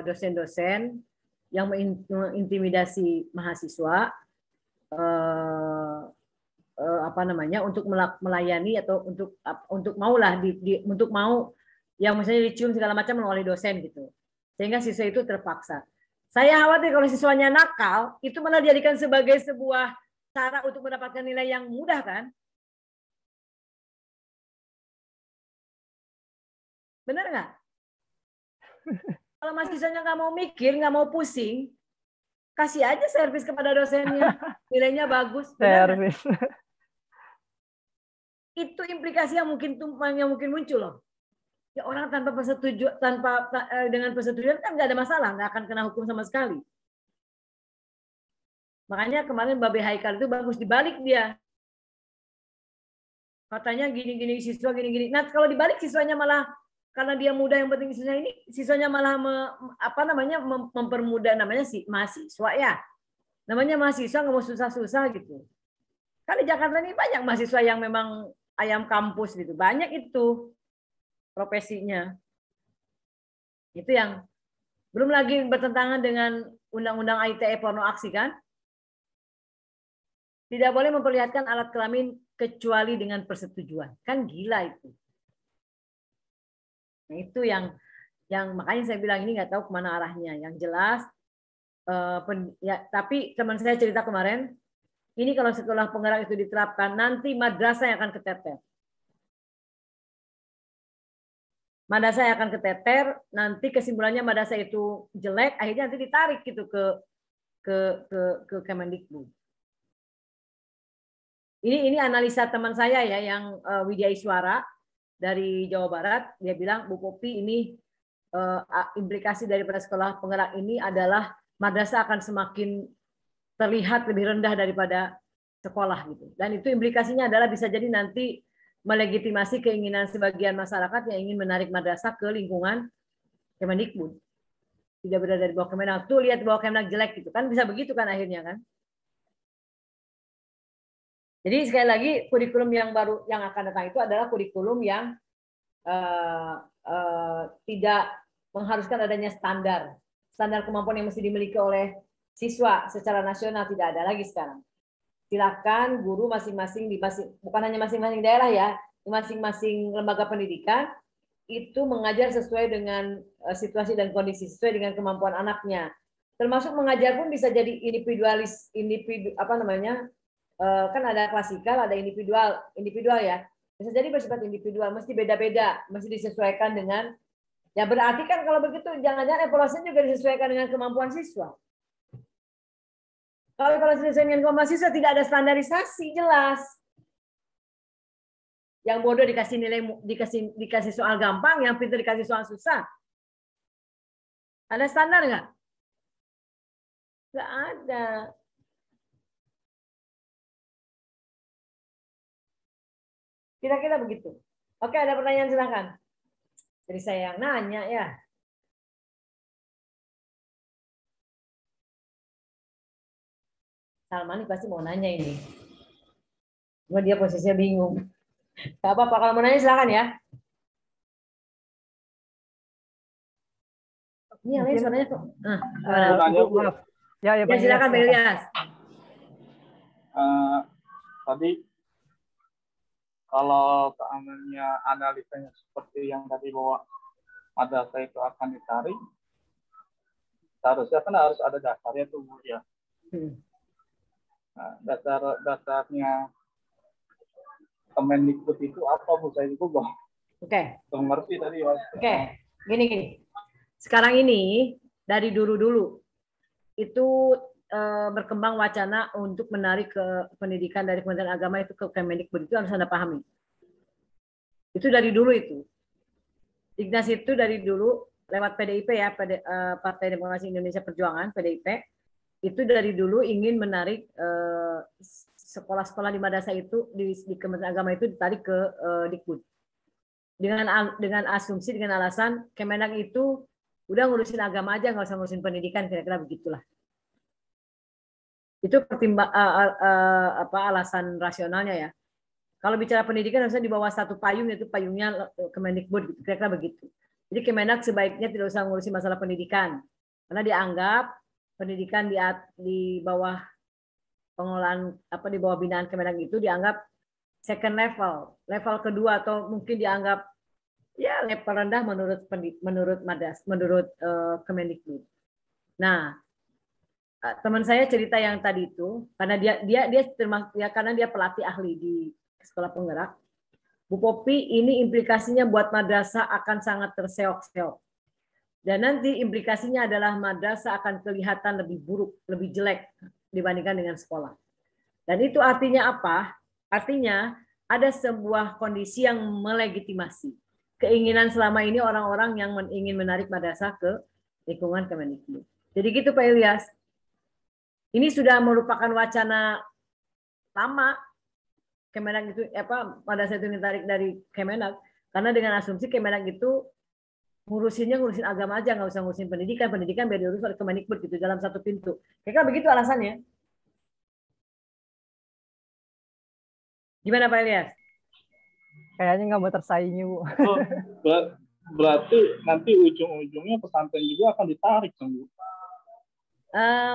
Speaker 4: dosen-dosen yang mengintimidasi mahasiswa apa namanya untuk melayani atau untuk maulah untuk mau yang misalnya dicium segala macam oleh dosen gitu. Sehingga siswa itu terpaksa. Saya khawatir kalau siswanya nakal, itu malah dijadikan sebagai sebuah cara untuk mendapatkan nilai yang mudah kan? Benar nggak? Kalau mahasiswanya nggak mau mikir, nggak mau pusing, kasih aja servis kepada dosennya. Nilainya bagus.
Speaker 3: Servis.
Speaker 4: Itu implikasi yang mungkin muncul loh. Ya orang tanpa persetujuan, dengan persetujuan kan nggak ada masalah, nggak akan kena hukum sama sekali. Makanya kemarin Babe Haikal itu bagus dibalik dia. Katanya gini-gini siswa gini-gini. Nah kalau dibalik siswanya malah karena dia muda yang penting siswanya malah mempermudah namanya si mahasiswa ya. Namanya mahasiswa nggak mau susah-susah gitu. Kan di Jakarta ini banyak mahasiswa yang memang ayam kampus gitu. Banyak itu profesinya. Itu yang belum lagi bertentangan dengan Undang-Undang ITE porno aksi kan? Tidak boleh memperlihatkan alat kelamin kecuali dengan persetujuan. Kan gila itu. Nah, itu yang makanya saya bilang ini nggak tahu kemana arahnya. Yang jelas, ya, tapi teman saya cerita kemarin, ini kalau sekolah penggerak itu diterapkan, nanti madrasah yang akan keteter. Madrasah yang akan keteter, nanti kesimpulannya madrasah itu jelek, akhirnya nanti ditarik gitu ke Kemendikbud. Ini analisa teman saya ya yang Widya Iswara dari Jawa Barat, dia bilang Bu Popi ini implikasi daripada sekolah penggerak ini adalah madrasah akan semakin terlihat lebih rendah daripada sekolah gitu. Dan itu implikasinya adalah bisa jadi nanti melegitimasi keinginan sebagian masyarakat yang ingin menarik madrasah ke lingkungan Kemendikbud. Tidak berada di bawah Kemenak. Tuh lihat bawah Kemenak jelek gitu kan, bisa begitu kan akhirnya kan. Jadi sekali lagi kurikulum yang baru yang akan datang itu adalah kurikulum yang tidak mengharuskan adanya standar kemampuan yang mesti dimiliki oleh siswa secara nasional, tidak ada lagi sekarang. Silakan guru masing-masing bukan hanya masing-masing daerah ya, di masing-masing lembaga pendidikan itu mengajar sesuai dengan situasi dan kondisi, sesuai dengan kemampuan anaknya. Termasuk mengajar pun bisa jadi kan ada klasikal, ada individual ya. Bisa jadi bersifat individual, mesti beda-beda, mesti disesuaikan dengan, ya berarti kan kalau begitu jangan-jangan evaluasinya juga disesuaikan dengan kemampuan siswa. Kalau evaluasi disesuaikan dengan kemampuan siswa tidak ada standarisasi jelas. Yang bodoh dikasih nilai, dikasih soal gampang, yang pintar dikasih soal susah. Ada standar nggak? Nggak ada. Kira-kira begitu. Oke, ada pertanyaan silakan. Jadi saya yang nanya ya. Salman pasti mau nanya ini. Cuma dia posisinya bingung. Gak apa-apa, kalau mau nanya silakan ya. Ini yang lain suaranya kok.
Speaker 3: Maaf. Ya,
Speaker 4: silakan Belias.
Speaker 6: Tadi kalau seandainya analisanya seperti yang tadi bahwa madrasah itu akan ditarik, seharusnya kan harus ada dasarnya tuh Bu ya. Nah, dasarnya Kemendikbud itu apa Bu? Saya itu
Speaker 4: Oke.
Speaker 6: mengerti tadi ya.
Speaker 4: Oke, gini. Sekarang ini dari dulu itu berkembang wacana untuk menarik ke pendidikan dari Kementerian Agama itu ke Kemendikbud, itu harus Anda pahami. Itu dari dulu itu. Dignas itu dari dulu lewat PDIP ya, Partai Demokrasi Indonesia Perjuangan, PDIP, itu dari dulu ingin menarik sekolah-sekolah di madrasah itu di Kementerian Agama itu ditarik ke Dikbud. Dengan asumsi, dengan alasan Kemenak itu udah ngurusin agama aja, nggak usah ngurusin pendidikan, kira-kira begitulah. Itu alasan rasionalnya ya. Kalau bicara pendidikan harusnya di bawah satu payung, yaitu payungnya Kemendikbud, gitu. Kira-kira begitu. Jadi Kemenak sebaiknya tidak usah ngurusin masalah pendidikan, karena dianggap pendidikan di bawah pengelolaan di bawah binaan Kemenak itu dianggap second level kedua, atau mungkin dianggap ya level rendah menurut Kemendikbud. Nah, teman saya cerita yang tadi itu, karena karena dia pelatih ahli di sekolah penggerak, Bu Popi, ini implikasinya buat madrasah akan sangat terseok-seok. Dan nanti implikasinya adalah madrasah akan kelihatan lebih buruk, lebih jelek dibandingkan dengan sekolah. Dan itu artinya apa? Artinya ada sebuah kondisi yang melegitimasi keinginan selama ini orang-orang yang ingin menarik madrasah ke lingkungan Kemendikbud. Jadi gitu Pak Ilyas. Ini sudah merupakan wacana lama. Kemenak itu madrasah itu ditarik dari Kemenak, karena dengan asumsi Kemenak itu ngurusin agama aja, nggak usah ngurusin pendidikan biar diurus oleh Kemendikbud gitu dalam satu pintu. Kira-kira begitu alasannya. Gimana Pak Ilyas?
Speaker 3: Kayaknya nggak mau tersaingi Bu.
Speaker 6: Oh, berarti nanti ujung-ujungnya pesantren juga akan ditarik kan Bu?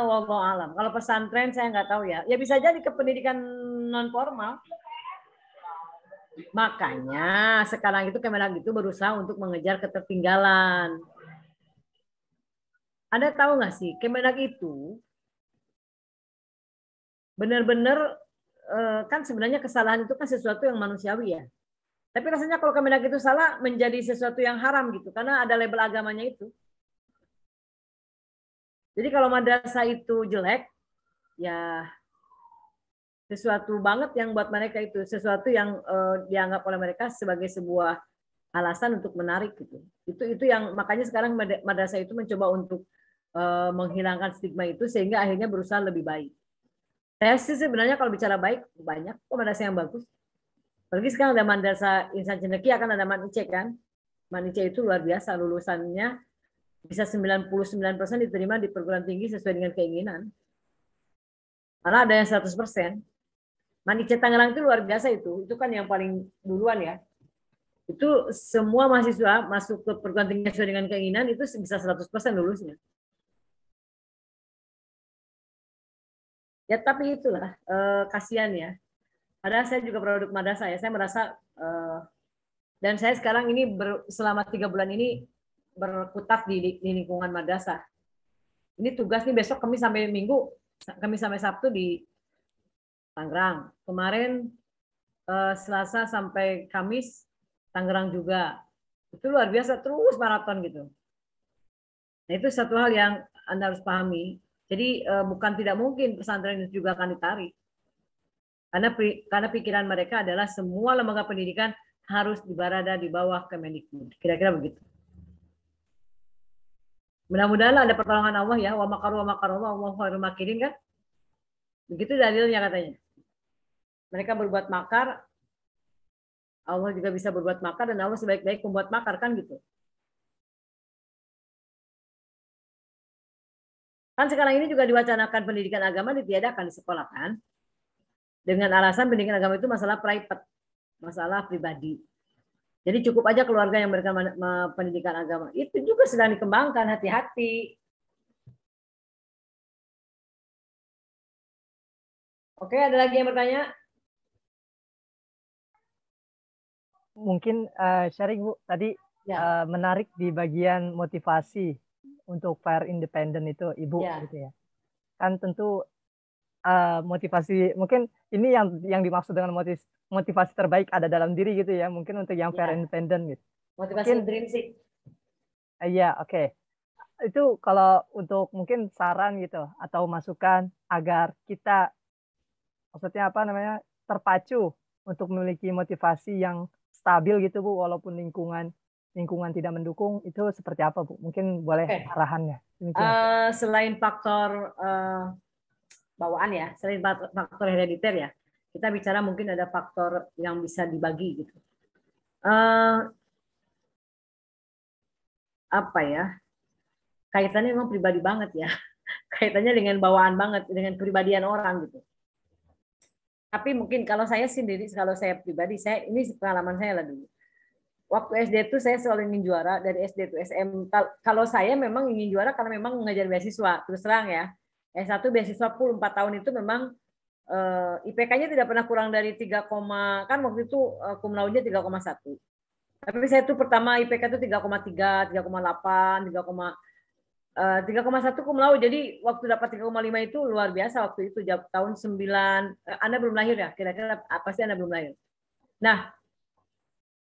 Speaker 4: Wallahu alam. Kalau pesantren saya nggak tahu ya. Ya bisa jadi ke pendidikan non formal. Makanya sekarang itu Kemenak itu berusaha untuk mengejar ketertinggalan. Anda tahu nggak sih, Kemenak itu benar-benar kan sebenarnya kesalahan itu kan sesuatu yang manusiawi ya. Tapi rasanya kalau Kemenak itu salah menjadi sesuatu yang haram gitu, karena ada label agamanya itu. Jadi kalau madrasah itu jelek, ya sesuatu banget yang buat mereka itu, sesuatu yang dianggap oleh mereka sebagai sebuah alasan untuk menarik gitu. Itu yang makanya sekarang madrasah itu mencoba untuk menghilangkan stigma itu sehingga akhirnya berusaha lebih baik. Saya sih sebenarnya kalau bicara baik banyak kok madrasah yang bagus. Apalagi sekarang ada madrasah Insan Cendekia, kan ada Manice kan. Manice itu luar biasa, lulusannya bisa 99% diterima di perguruan tinggi sesuai dengan keinginan. Karena ada yang 100%. Manice Tangerang itu luar biasa itu. Itu kan yang paling duluan ya. Itu semua mahasiswa masuk ke perguruan tinggi sesuai dengan keinginan itu bisa 100% lulusnya. Ya tapi itulah kasihan ya. Padahal saya juga produk madrasah ya. Saya merasa dan saya sekarang ini selama 3 bulan ini berkutat di lingkungan madrasah. Ini tugas nih besok Kamis sampai Minggu, Kamis sampai Sabtu di Tangerang. Kemarin Selasa sampai Kamis Tangerang juga. Itu luar biasa, terus maraton gitu. Nah itu satu hal yang Anda harus pahami. Jadi bukan tidak mungkin pesantren itu juga akan ditarik. Karena pikiran mereka adalah semua lembaga pendidikan harus berada di bawah Kemendikbud. Kira-kira begitu. Mudah-mudahan ada pertolongan Allah ya. Wa makaru wa makarullah wa khairul makirin kan. Begitu dalilnya katanya. Mereka berbuat makar, Allah juga bisa berbuat makar, dan Allah sebaik-baik membuat makar kan gitu. Kan sekarang ini juga diwacanakan pendidikan agama ditiadakan di sekolah kan. Dengan alasan pendidikan agama itu masalah private, masalah pribadi. Jadi cukup aja keluarga yang memberikan pendidikan agama. Itu juga sedang dikembangkan, hati-hati. Oke, ada lagi yang bertanya?
Speaker 3: mungkin sharing Bu tadi
Speaker 4: Ya.
Speaker 3: menarik di bagian motivasi untuk fire independent itu Ibu
Speaker 4: Ya.
Speaker 3: gitu ya. Kan tentu motivasi mungkin ini yang dimaksud dengan motivasi terbaik ada dalam diri gitu ya. Mungkin untuk yang fire
Speaker 4: Ya.
Speaker 3: independent gitu.
Speaker 4: Motivasi
Speaker 3: Mungkin
Speaker 4: intrinsik.
Speaker 3: iya, oke. Itu kalau untuk mungkin saran gitu atau masukan agar kita maksudnya apa namanya terpacu untuk memiliki motivasi yang stabil gitu Bu walaupun lingkungan tidak mendukung itu seperti apa Bu? Mungkin boleh
Speaker 4: Oke.
Speaker 3: arahannya. Demikian.
Speaker 4: Selain faktor bawaan ya, selain faktor herediter ya, kita bicara mungkin ada faktor yang bisa dibagi gitu. Apa ya? Kaitannya memang pribadi banget ya. Kaitannya dengan bawaan banget, dengan kepribadian orang gitu. Tapi mungkin kalau saya sendiri, kalau saya pribadi, ini pengalaman saya lah dulu. Waktu SD itu saya selalu ingin juara, dari SD itu SM. Kalau saya memang ingin juara karena memang mengajar beasiswa, terus terang ya. S1 beasiswa full 4 tahun itu memang IPK-nya tidak pernah kurang dari 3, kan waktu itu cum laude-nya 3,1. Tapi saya itu pertama IPK itu 3,3, 3,8, 3,1 cum laude. Jadi waktu dapat 3,5 itu luar biasa waktu itu tahun 9. Anda belum lahir ya? Kira-kira pasti Anda belum lahir. Nah,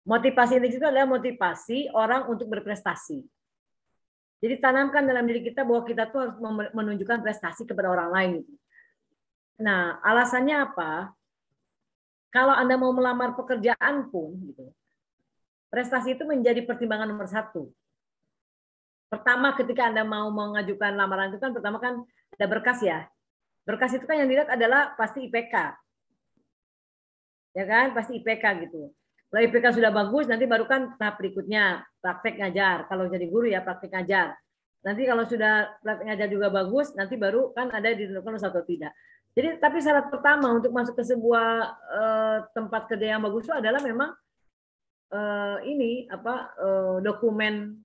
Speaker 4: motivasi itu adalah motivasi orang untuk berprestasi. Jadi tanamkan dalam diri kita bahwa kita tuh harus menunjukkan prestasi kepada orang lain. Nah, alasannya apa? Kalau Anda mau melamar pekerjaan pun, gitu, prestasi itu menjadi pertimbangan nomor 1. Pertama, ketika Anda mau mengajukan lamaran itu kan pertama kan ada berkas ya. Berkas itu kan yang dilihat adalah pasti IPK. Ya kan? Pasti IPK gitu. Kalau IPK sudah bagus, nanti baru kan tahap berikutnya, praktek ngajar. Kalau jadi guru ya praktek ngajar. Nanti kalau sudah praktek ngajar juga bagus, nanti baru kan ada ditentukan atau tidak. Jadi tapi syarat pertama untuk masuk ke sebuah tempat kerja yang bagus itu adalah memang dokumen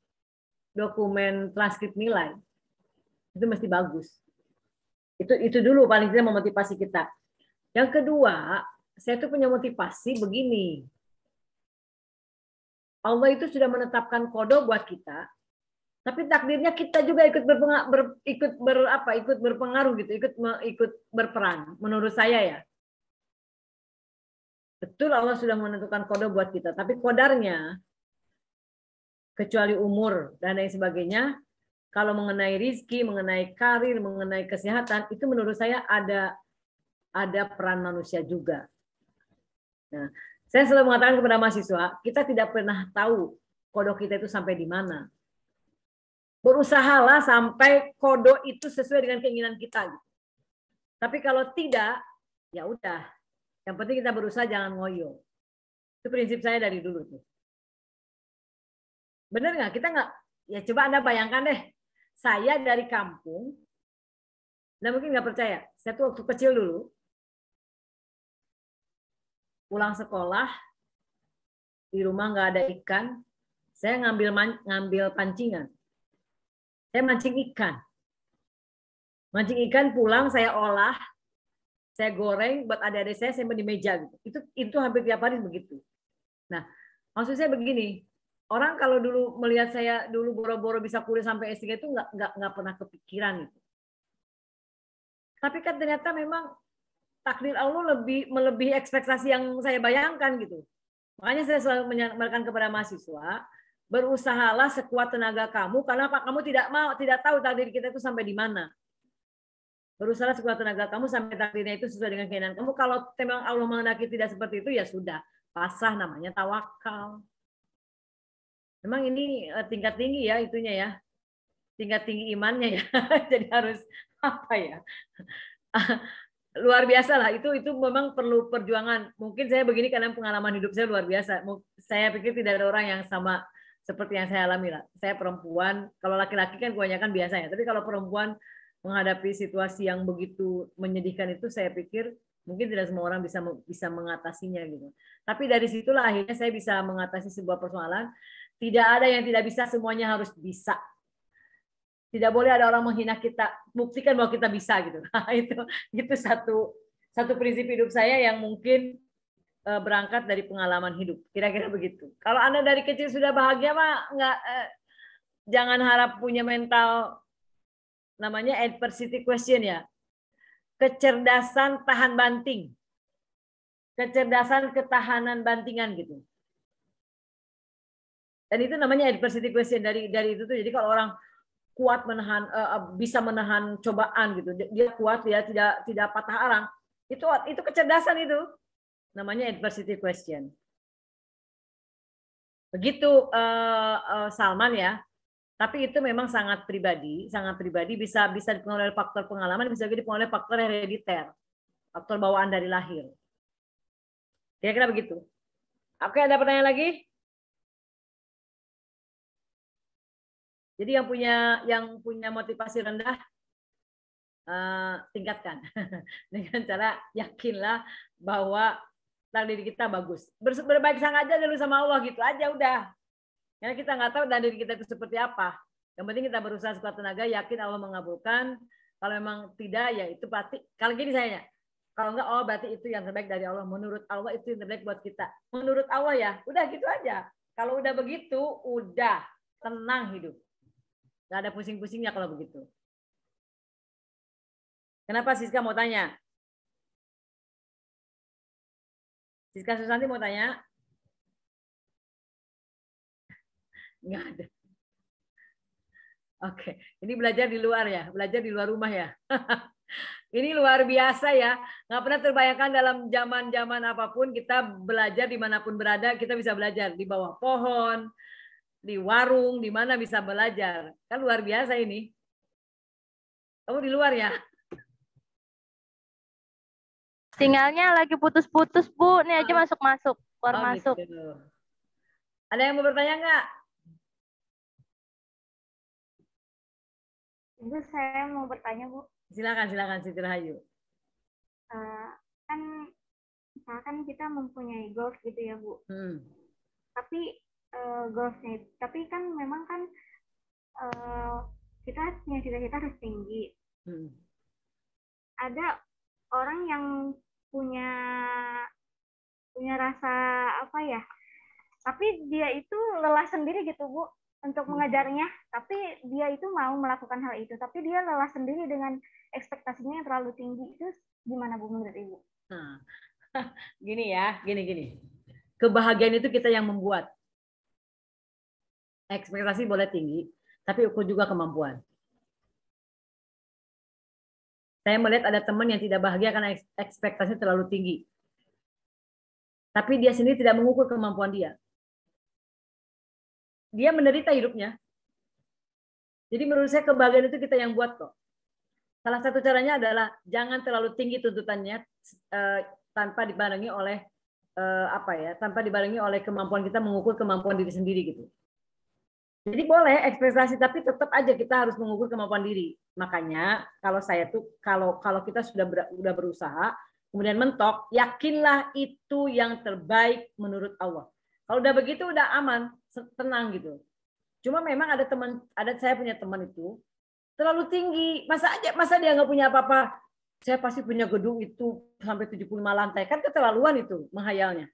Speaker 4: transkrip nilai. Itu mesti bagus. Itu dulu paling tidak memotivasi kita. Yang kedua, saya tuh punya motivasi begini. Allah itu sudah menetapkan kodo buat kita, tapi takdirnya kita juga ikut berpengaruh gitu, ikut berperan. Menurut saya ya, betul Allah sudah menentukan kodo buat kita, tapi kodarnya, kecuali umur dan lain sebagainya, kalau mengenai rizki, mengenai karir, mengenai kesehatan, itu menurut saya ada peran manusia juga. Nah, saya selalu mengatakan kepada mahasiswa, kita tidak pernah tahu kodok kita itu sampai di mana. Berusahalah sampai kodok itu sesuai dengan keinginan kita. Tapi kalau tidak, ya udah. Yang penting kita berusaha, jangan ngoyo. Itu prinsip saya dari dulu tuh. Bener nggak? Kita nggak. Ya coba Anda bayangkan deh. Saya dari kampung. Anda mungkin nggak percaya. Saya tuh waktu kecil dulu. Pulang sekolah, di rumah nggak ada ikan, saya ngambil pancingan. Saya mancing ikan. Mancing ikan pulang saya olah, saya goreng buat adik-adik saya simpan di meja gitu. Itu hampir tiap hari begitu. Nah, maksud saya begini, orang kalau dulu melihat saya dulu boro-boro bisa kuliah sampai S3 itu nggak pernah kepikiran gitu. Tapi kan ternyata memang takdir Allah melebihi ekspektasi yang saya bayangkan gitu. Makanya saya selalu menyampaikan kepada mahasiswa, berusahalah sekuat tenaga kamu, karena Pak kamu tidak tahu takdir kita itu sampai di mana. Berusaha sekuat tenaga kamu sampai takdirnya itu sesuai dengan keinginan kamu. Kalau memang Allah menghendaki tidak seperti itu, ya sudah, pasrah, namanya tawakal. Memang ini tingkat tinggi ya itunya ya, tingkat tinggi imannya ya. Jadi harus apa ya? Luar biasa lah, itu memang perlu perjuangan. Mungkin saya begini karena pengalaman hidup saya luar biasa. Saya pikir tidak ada orang yang sama seperti yang saya alami lah. Saya perempuan, kalau laki-laki kan kebanyakan biasa ya. Tapi kalau perempuan menghadapi situasi yang begitu menyedihkan itu, saya pikir mungkin tidak semua orang bisa mengatasinya gitu. Tapi dari situlah akhirnya saya bisa mengatasi sebuah persoalan. Tidak ada yang tidak bisa, semuanya harus bisa. Tidak boleh ada orang menghina kita, buktikan bahwa kita bisa gitu. Nah, itu satu prinsip hidup saya yang mungkin berangkat dari pengalaman hidup. Kira-kira begitu. Kalau Anda dari kecil sudah bahagia mah jangan harap punya mental namanya adversity question ya. Kecerdasan tahan banting. Kecerdasan ketahanan bantingan gitu. Dan itu namanya adversity question dari itu tuh. Jadi kalau orang kuat menahan bisa menahan cobaan gitu. Dia kuat, dia tidak patah arang. Itu kecerdasan itu. Namanya adversity question. Begitu Salman ya. Tapi itu memang sangat pribadi bisa dipengaruhi oleh faktor pengalaman, bisa juga dipengaruhi oleh faktor herediter, faktor bawaan dari lahir. Kira-kira begitu. Oke, ada pertanyaan lagi? Jadi yang punya motivasi rendah tingkatkan dengan cara yakinlah bahwa takdir kita bagus. Berbaik sangka aja dulu sama Allah gitu aja udah. Karena kita nggak tahu takdir kita itu seperti apa. Yang penting kita berusaha sekuat tenaga, yakin Allah mengabulkan. Kalau memang tidak ya itu berarti kalau gini saya. Kalau enggak oh berarti itu yang terbaik dari Allah. Menurut Allah itu yang terbaik buat kita. Menurut Allah ya, udah gitu aja. Kalau udah begitu, udah tenang hidup. Nggak ada pusing-pusingnya kalau begitu. Kenapa Siska mau tanya? Siska Susanti mau tanya? Nggak ada. Oke, ini belajar di luar ya, belajar di luar rumah ya. Ini luar biasa ya. Nggak pernah terbayangkan dalam zaman-zaman apapun kita belajar dimanapun berada, kita bisa belajar di bawah pohon, di warung, di mana bisa belajar. Kan luar biasa ini. Kamu di luar ya?
Speaker 7: Sinyalnya lagi putus-putus, Bu. Ini aja masuk-masuk, keluar masuk.
Speaker 4: Gitu. Ada yang mau bertanya nggak?
Speaker 2: Ibu, saya mau bertanya, Bu.
Speaker 4: Silakan Siti Rahayu.
Speaker 2: Kan misalkan kita mempunyai goals gitu ya, Bu. Tapi goalsnya, tapi kan memang kan kita punya cita-cita harus tinggi. Ada orang yang punya rasa apa ya, tapi dia itu lelah sendiri gitu Bu untuk mengejarnya, tapi dia itu mau melakukan hal itu, tapi dia lelah sendiri dengan ekspektasinya yang terlalu tinggi. Itu gimana Bu menurut Ibu?
Speaker 4: Nah, gini ya, gini. Kebahagiaan itu kita yang membuat. Ekspektasi boleh tinggi, tapi ukur juga kemampuan. Saya melihat ada teman yang tidak bahagia karena ekspektasinya terlalu tinggi. Tapi dia sendiri tidak mengukur kemampuan dia. Dia menderita hidupnya. Jadi menurut saya kebahagiaan itu kita yang buat kok. Salah satu caranya adalah jangan terlalu tinggi tuntutannya tanpa dibarengi oleh tanpa dibarengi oleh kemampuan kita mengukur kemampuan diri sendiri gitu. Jadi boleh ekspektasi, tapi tetap aja kita harus mengukur kemampuan diri. Makanya kalau saya tuh kalau kita sudah berusaha, kemudian mentok, yakinlah itu yang terbaik menurut Allah. Kalau udah begitu udah aman, tenang gitu. Cuma memang saya punya teman itu terlalu tinggi. Masa dia nggak punya apa-apa? Saya pasti punya gedung itu sampai 75 lantai. Kan keterlaluan itu menghayalnya.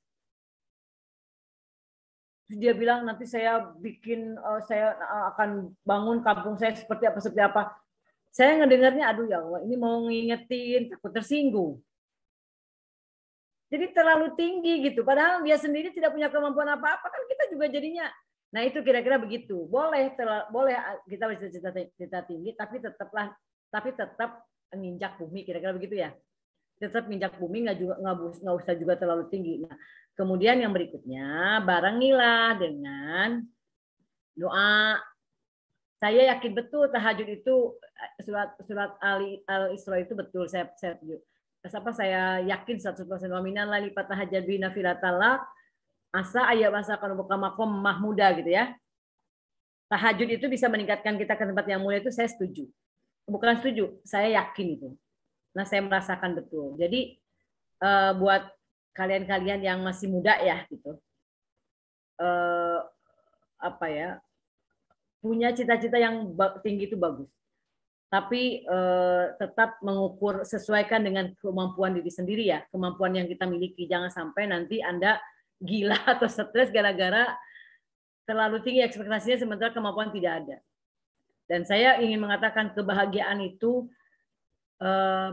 Speaker 4: Dia bilang nanti saya akan bangun kampung saya seperti apa. Saya ngedengarnya aduh ya Allah, ini mau ngingetin takut tersinggung. Jadi terlalu tinggi gitu. Padahal dia sendiri tidak punya kemampuan apa-apa, kan kita juga jadinya. Nah, itu kira-kira begitu. Boleh kita bercita-cita tinggi tapi tetap menginjak bumi, kira-kira begitu ya. Tetap menginjak bumi, nggak usah juga terlalu tinggi. Nah, kemudian yang berikutnya, barengilah dengan doa. Saya yakin betul tahajud itu surat Al-Isra itu betul. Saya saya yakin 100% waminan la lipat tahajud bina filatallah asa ayat masa kalau buka makom mahmuda gitu ya. Tahajud itu bisa meningkatkan kita ke tempat yang mulia, itu saya setuju. Bukan setuju, saya yakin itu. Nah, saya merasakan betul. Jadi buat kalian-kalian yang masih muda ya gitu, punya cita-cita yang tinggi itu bagus. tapi tetap mengukur, sesuaikan dengan kemampuan diri sendiri ya, kemampuan yang kita miliki. Jangan sampai nanti Anda gila atau stres gara-gara terlalu tinggi ekspektasinya sementara kemampuan tidak ada. Dan saya ingin mengatakan kebahagiaan itu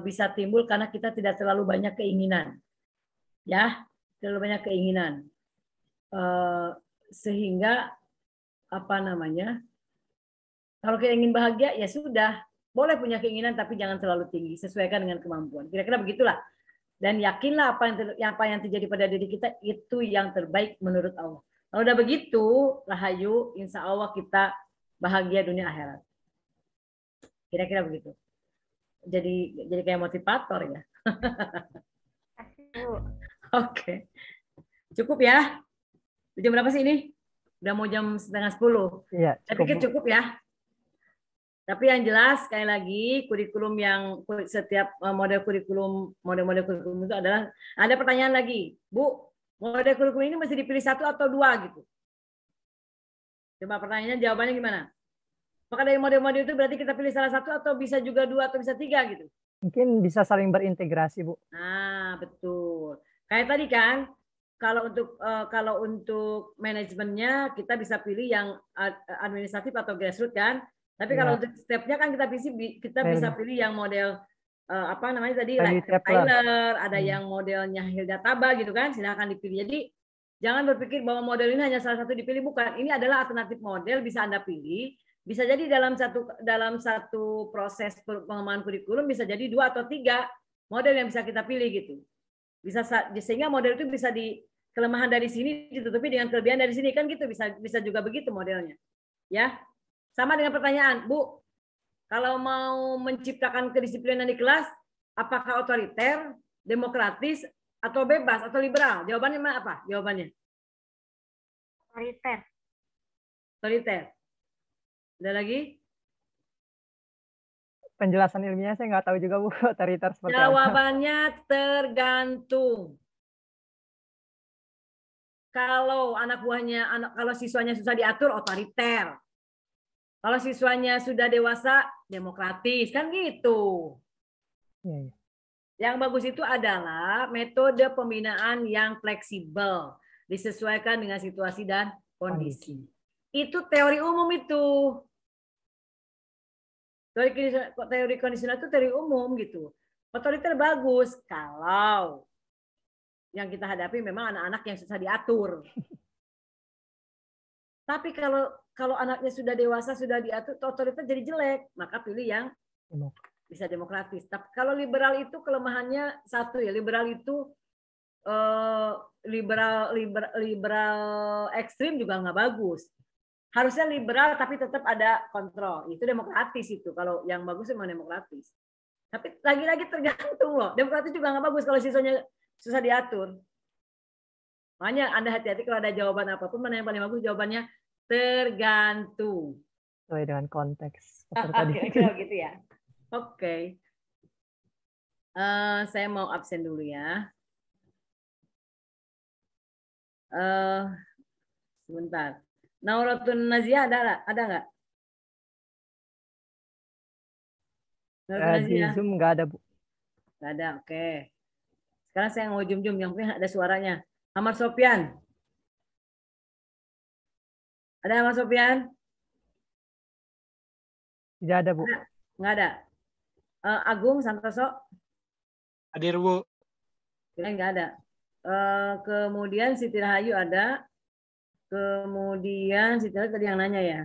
Speaker 4: bisa timbul karena kita tidak terlalu banyak keinginan. Ya, terlalu banyak keinginan. Sehingga apa namanya? Kalau kita ingin bahagia ya sudah, boleh punya keinginan tapi jangan terlalu tinggi, sesuaikan dengan kemampuan. Kira-kira begitulah. Dan yakinlah apa yang terjadi pada diri kita itu yang terbaik menurut Allah. Kalau udah begitu, Rahayu, insya Allah kita bahagia dunia akhirat. Kira-kira begitu. Jadi kayak motivator ya. Oke. Cukup ya? Jam berapa sih ini? Udah mau jam 9:30.
Speaker 3: Iya,
Speaker 4: Saya pikir cukup ya. Tapi yang jelas sekali lagi kurikulum yang setiap model kurikulum itu adalah ada pertanyaan lagi, Bu, model kurikulum ini mesti dipilih 1 atau 2 gitu. Coba pertanyaannya jawabannya gimana? Apakah dari model-model itu berarti kita pilih salah 1 atau bisa juga 2 atau bisa 3 gitu?
Speaker 3: Mungkin bisa saling berintegrasi, Bu.
Speaker 4: Nah, betul. Kayak tadi kan, kalau untuk manajemennya kita bisa pilih yang administratif atau grassroots kan. Tapi kalau untuk stepnya kan kita bisa pilih yang model apa namanya tadi, like Tyler, ada yang modelnya Hilda Taba gitu kan, silakan dipilih. Jadi jangan berpikir bahwa model ini hanya salah satu dipilih, bukan. Ini adalah alternatif model bisa Anda pilih. Bisa jadi dalam satu proses pengembangan kurikulum bisa jadi 2 atau 3 model yang bisa kita pilih gitu. Bisa sehingga model itu bisa di kelemahan dari sini ditutupi dengan kelebihan dari sini kan gitu, bisa juga begitu modelnya. Ya. Sama dengan pertanyaan, Bu, kalau mau menciptakan kedisiplinan di kelas, apakah otoriter, demokratis, atau bebas, atau liberal? Jawabannya apa? Jawabannya?
Speaker 2: Otoriter.
Speaker 4: Otoriter. Ada lagi?
Speaker 3: Penjelasan ilmiahnya saya nggak tahu juga, Bu, otoriter seperti apa.
Speaker 4: Jawabannya tergantung. Kalau kalau siswanya susah diatur, otoriter. Kalau siswanya sudah dewasa, demokratis. Kan gitu.
Speaker 3: Ya.
Speaker 4: Yang bagus itu adalah metode pembinaan yang fleksibel. Disesuaikan dengan situasi dan kondisi. Itu teori umum itu. Teori kondisional itu teori umum gitu. Otoriter bagus kalau yang kita hadapi memang anak-anak yang susah diatur. Tapi kalau anaknya sudah dewasa, sudah diatur, otoriter jadi jelek, maka pilih yang bisa demokratis. Tapi kalau liberal itu kelemahannya satu ya, liberal itu liberal ekstrim juga nggak bagus. Harusnya liberal tapi tetap ada kontrol. Itu demokratis itu. Kalau yang bagus memang demokratis. Tapi lagi-lagi tergantung loh. Demokratis juga nggak bagus kalau siswanya susah diatur. Makanya Anda hati-hati kalau ada jawaban apapun, mana yang paling bagus, jawabannya tergantung.
Speaker 3: Sesuai dengan konteks.
Speaker 4: Kira-kira gitu ya. Oke. Saya mau absen dulu ya. Sebentar. Nauratun Nazia ada nggak?
Speaker 3: Di Zoom nggak ada, Bu.
Speaker 4: Nggak ada, oke. Sekarang saya mau jum-jum, yang penting ada suaranya. Ahmad Sofyan. Ada Ahmad Sofyan?
Speaker 3: Tidak ada, Bu.
Speaker 4: Nggak ada. Agung Santoso?
Speaker 8: Hadir, Bu.
Speaker 4: Nggak ada. Kemudian Siti Rahayu ada. Kemudian Siti Rahayu tadi yang nanya ya.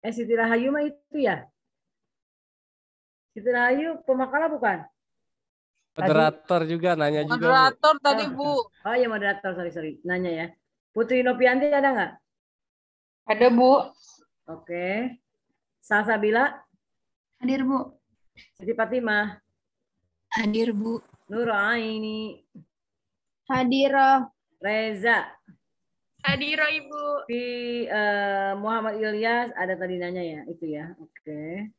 Speaker 4: Siti Rahayu mah itu ya? Siti Rahayu pemakalah bukan?
Speaker 8: Moderator juga nanya juga.
Speaker 9: Moderator tadi, Bu.
Speaker 4: Oh iya moderator, sorry. Nanya ya. Putri Nopianti ada nggak?
Speaker 9: Ada, Bu.
Speaker 4: Oke. Salsabila?
Speaker 10: Hadir, Bu.
Speaker 4: Siti Fatimah?
Speaker 10: Hadir, Bu.
Speaker 4: Nuraini?
Speaker 2: Hadir.
Speaker 4: Reza?
Speaker 9: Hadir, Ibu.
Speaker 4: Muhammad Ilyas ada tadi nanya ya, itu ya. Oke.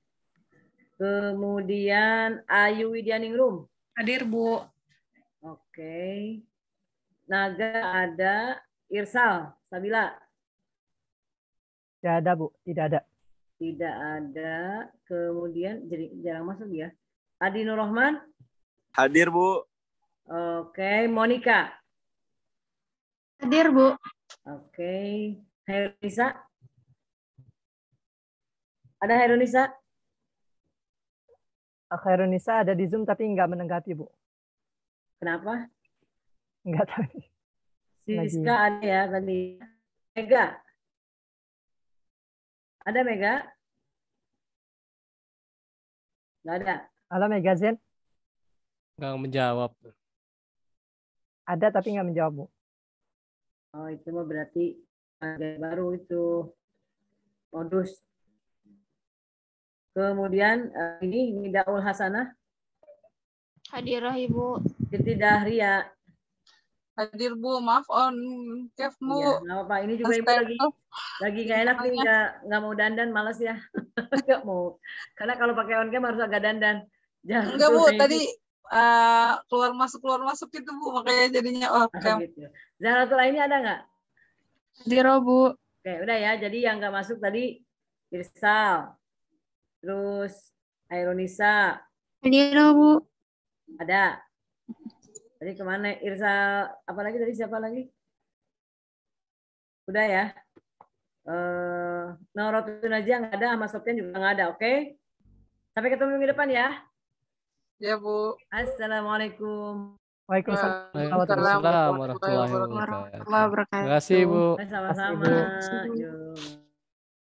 Speaker 4: Kemudian Ayu Widianingrum.
Speaker 10: Hadir, Bu.
Speaker 4: Oke. Naga ada. Irsal, Sabila.
Speaker 3: Tidak ada, Bu. Tidak ada.
Speaker 4: Tidak ada. Kemudian jadi jarang masuk ya. Adi Nur Rahman.
Speaker 11: Hadir, Bu.
Speaker 4: Oke, Monica.
Speaker 9: Hadir, Bu.
Speaker 4: Oke, Hairunisa. Ada Hairunisa?
Speaker 3: Khairunisa ada di Zoom tapi nggak menanggapi, Bu.
Speaker 4: Kenapa?
Speaker 3: Nggak tahu.
Speaker 4: Siska ada ya tadi. Mega. Ada Mega? Nggak ada.
Speaker 3: Halo Megazen.
Speaker 8: Nggak menjawab.
Speaker 3: Ada tapi nggak menjawab, Bu.
Speaker 4: Oh, itu mah berarti agak baru itu modus. Kemudian ini Nidaul Hasanah.
Speaker 9: Hadirah, Ibu.
Speaker 4: Siti Dahria.
Speaker 9: Hadir, Bu. Maaf on cave, Bu.
Speaker 4: Iya, nggak apa-apa. Ini juga Ibu lagi nggak enak nih, nggak mau dandan, malas ya. Nggak mau. Karena kalau pakai on cam harus agak dandan. Jangan
Speaker 9: Enggak, Bu.
Speaker 4: tuh,
Speaker 9: Tadi keluar masuk itu, Bu. Makanya jadinya off cam.
Speaker 4: gitu. Zahratul ini ada nggak?
Speaker 9: Hadir, Bu.
Speaker 4: Oke, udah ya. Jadi yang nggak masuk tadi Irsal. Terus Hairunisa.
Speaker 9: Hadir, Bu.
Speaker 4: Ada. Tadi kemana? Irsal. Apa lagi tadi? Siapa lagi? Udah ya. Nauratul Najia nggak ada. Ahmad Sofyan juga nggak ada. Oke? Sampai ketemu minggu depan ya.
Speaker 9: Ya, Bu.
Speaker 4: Assalamualaikum.
Speaker 3: Waalaikumsalam
Speaker 8: warahmatullahi wabarakatuh.
Speaker 9: Warahmatullahi wabarakatuh.
Speaker 8: Terima kasih, Bu.
Speaker 4: Sama-sama. Yuk.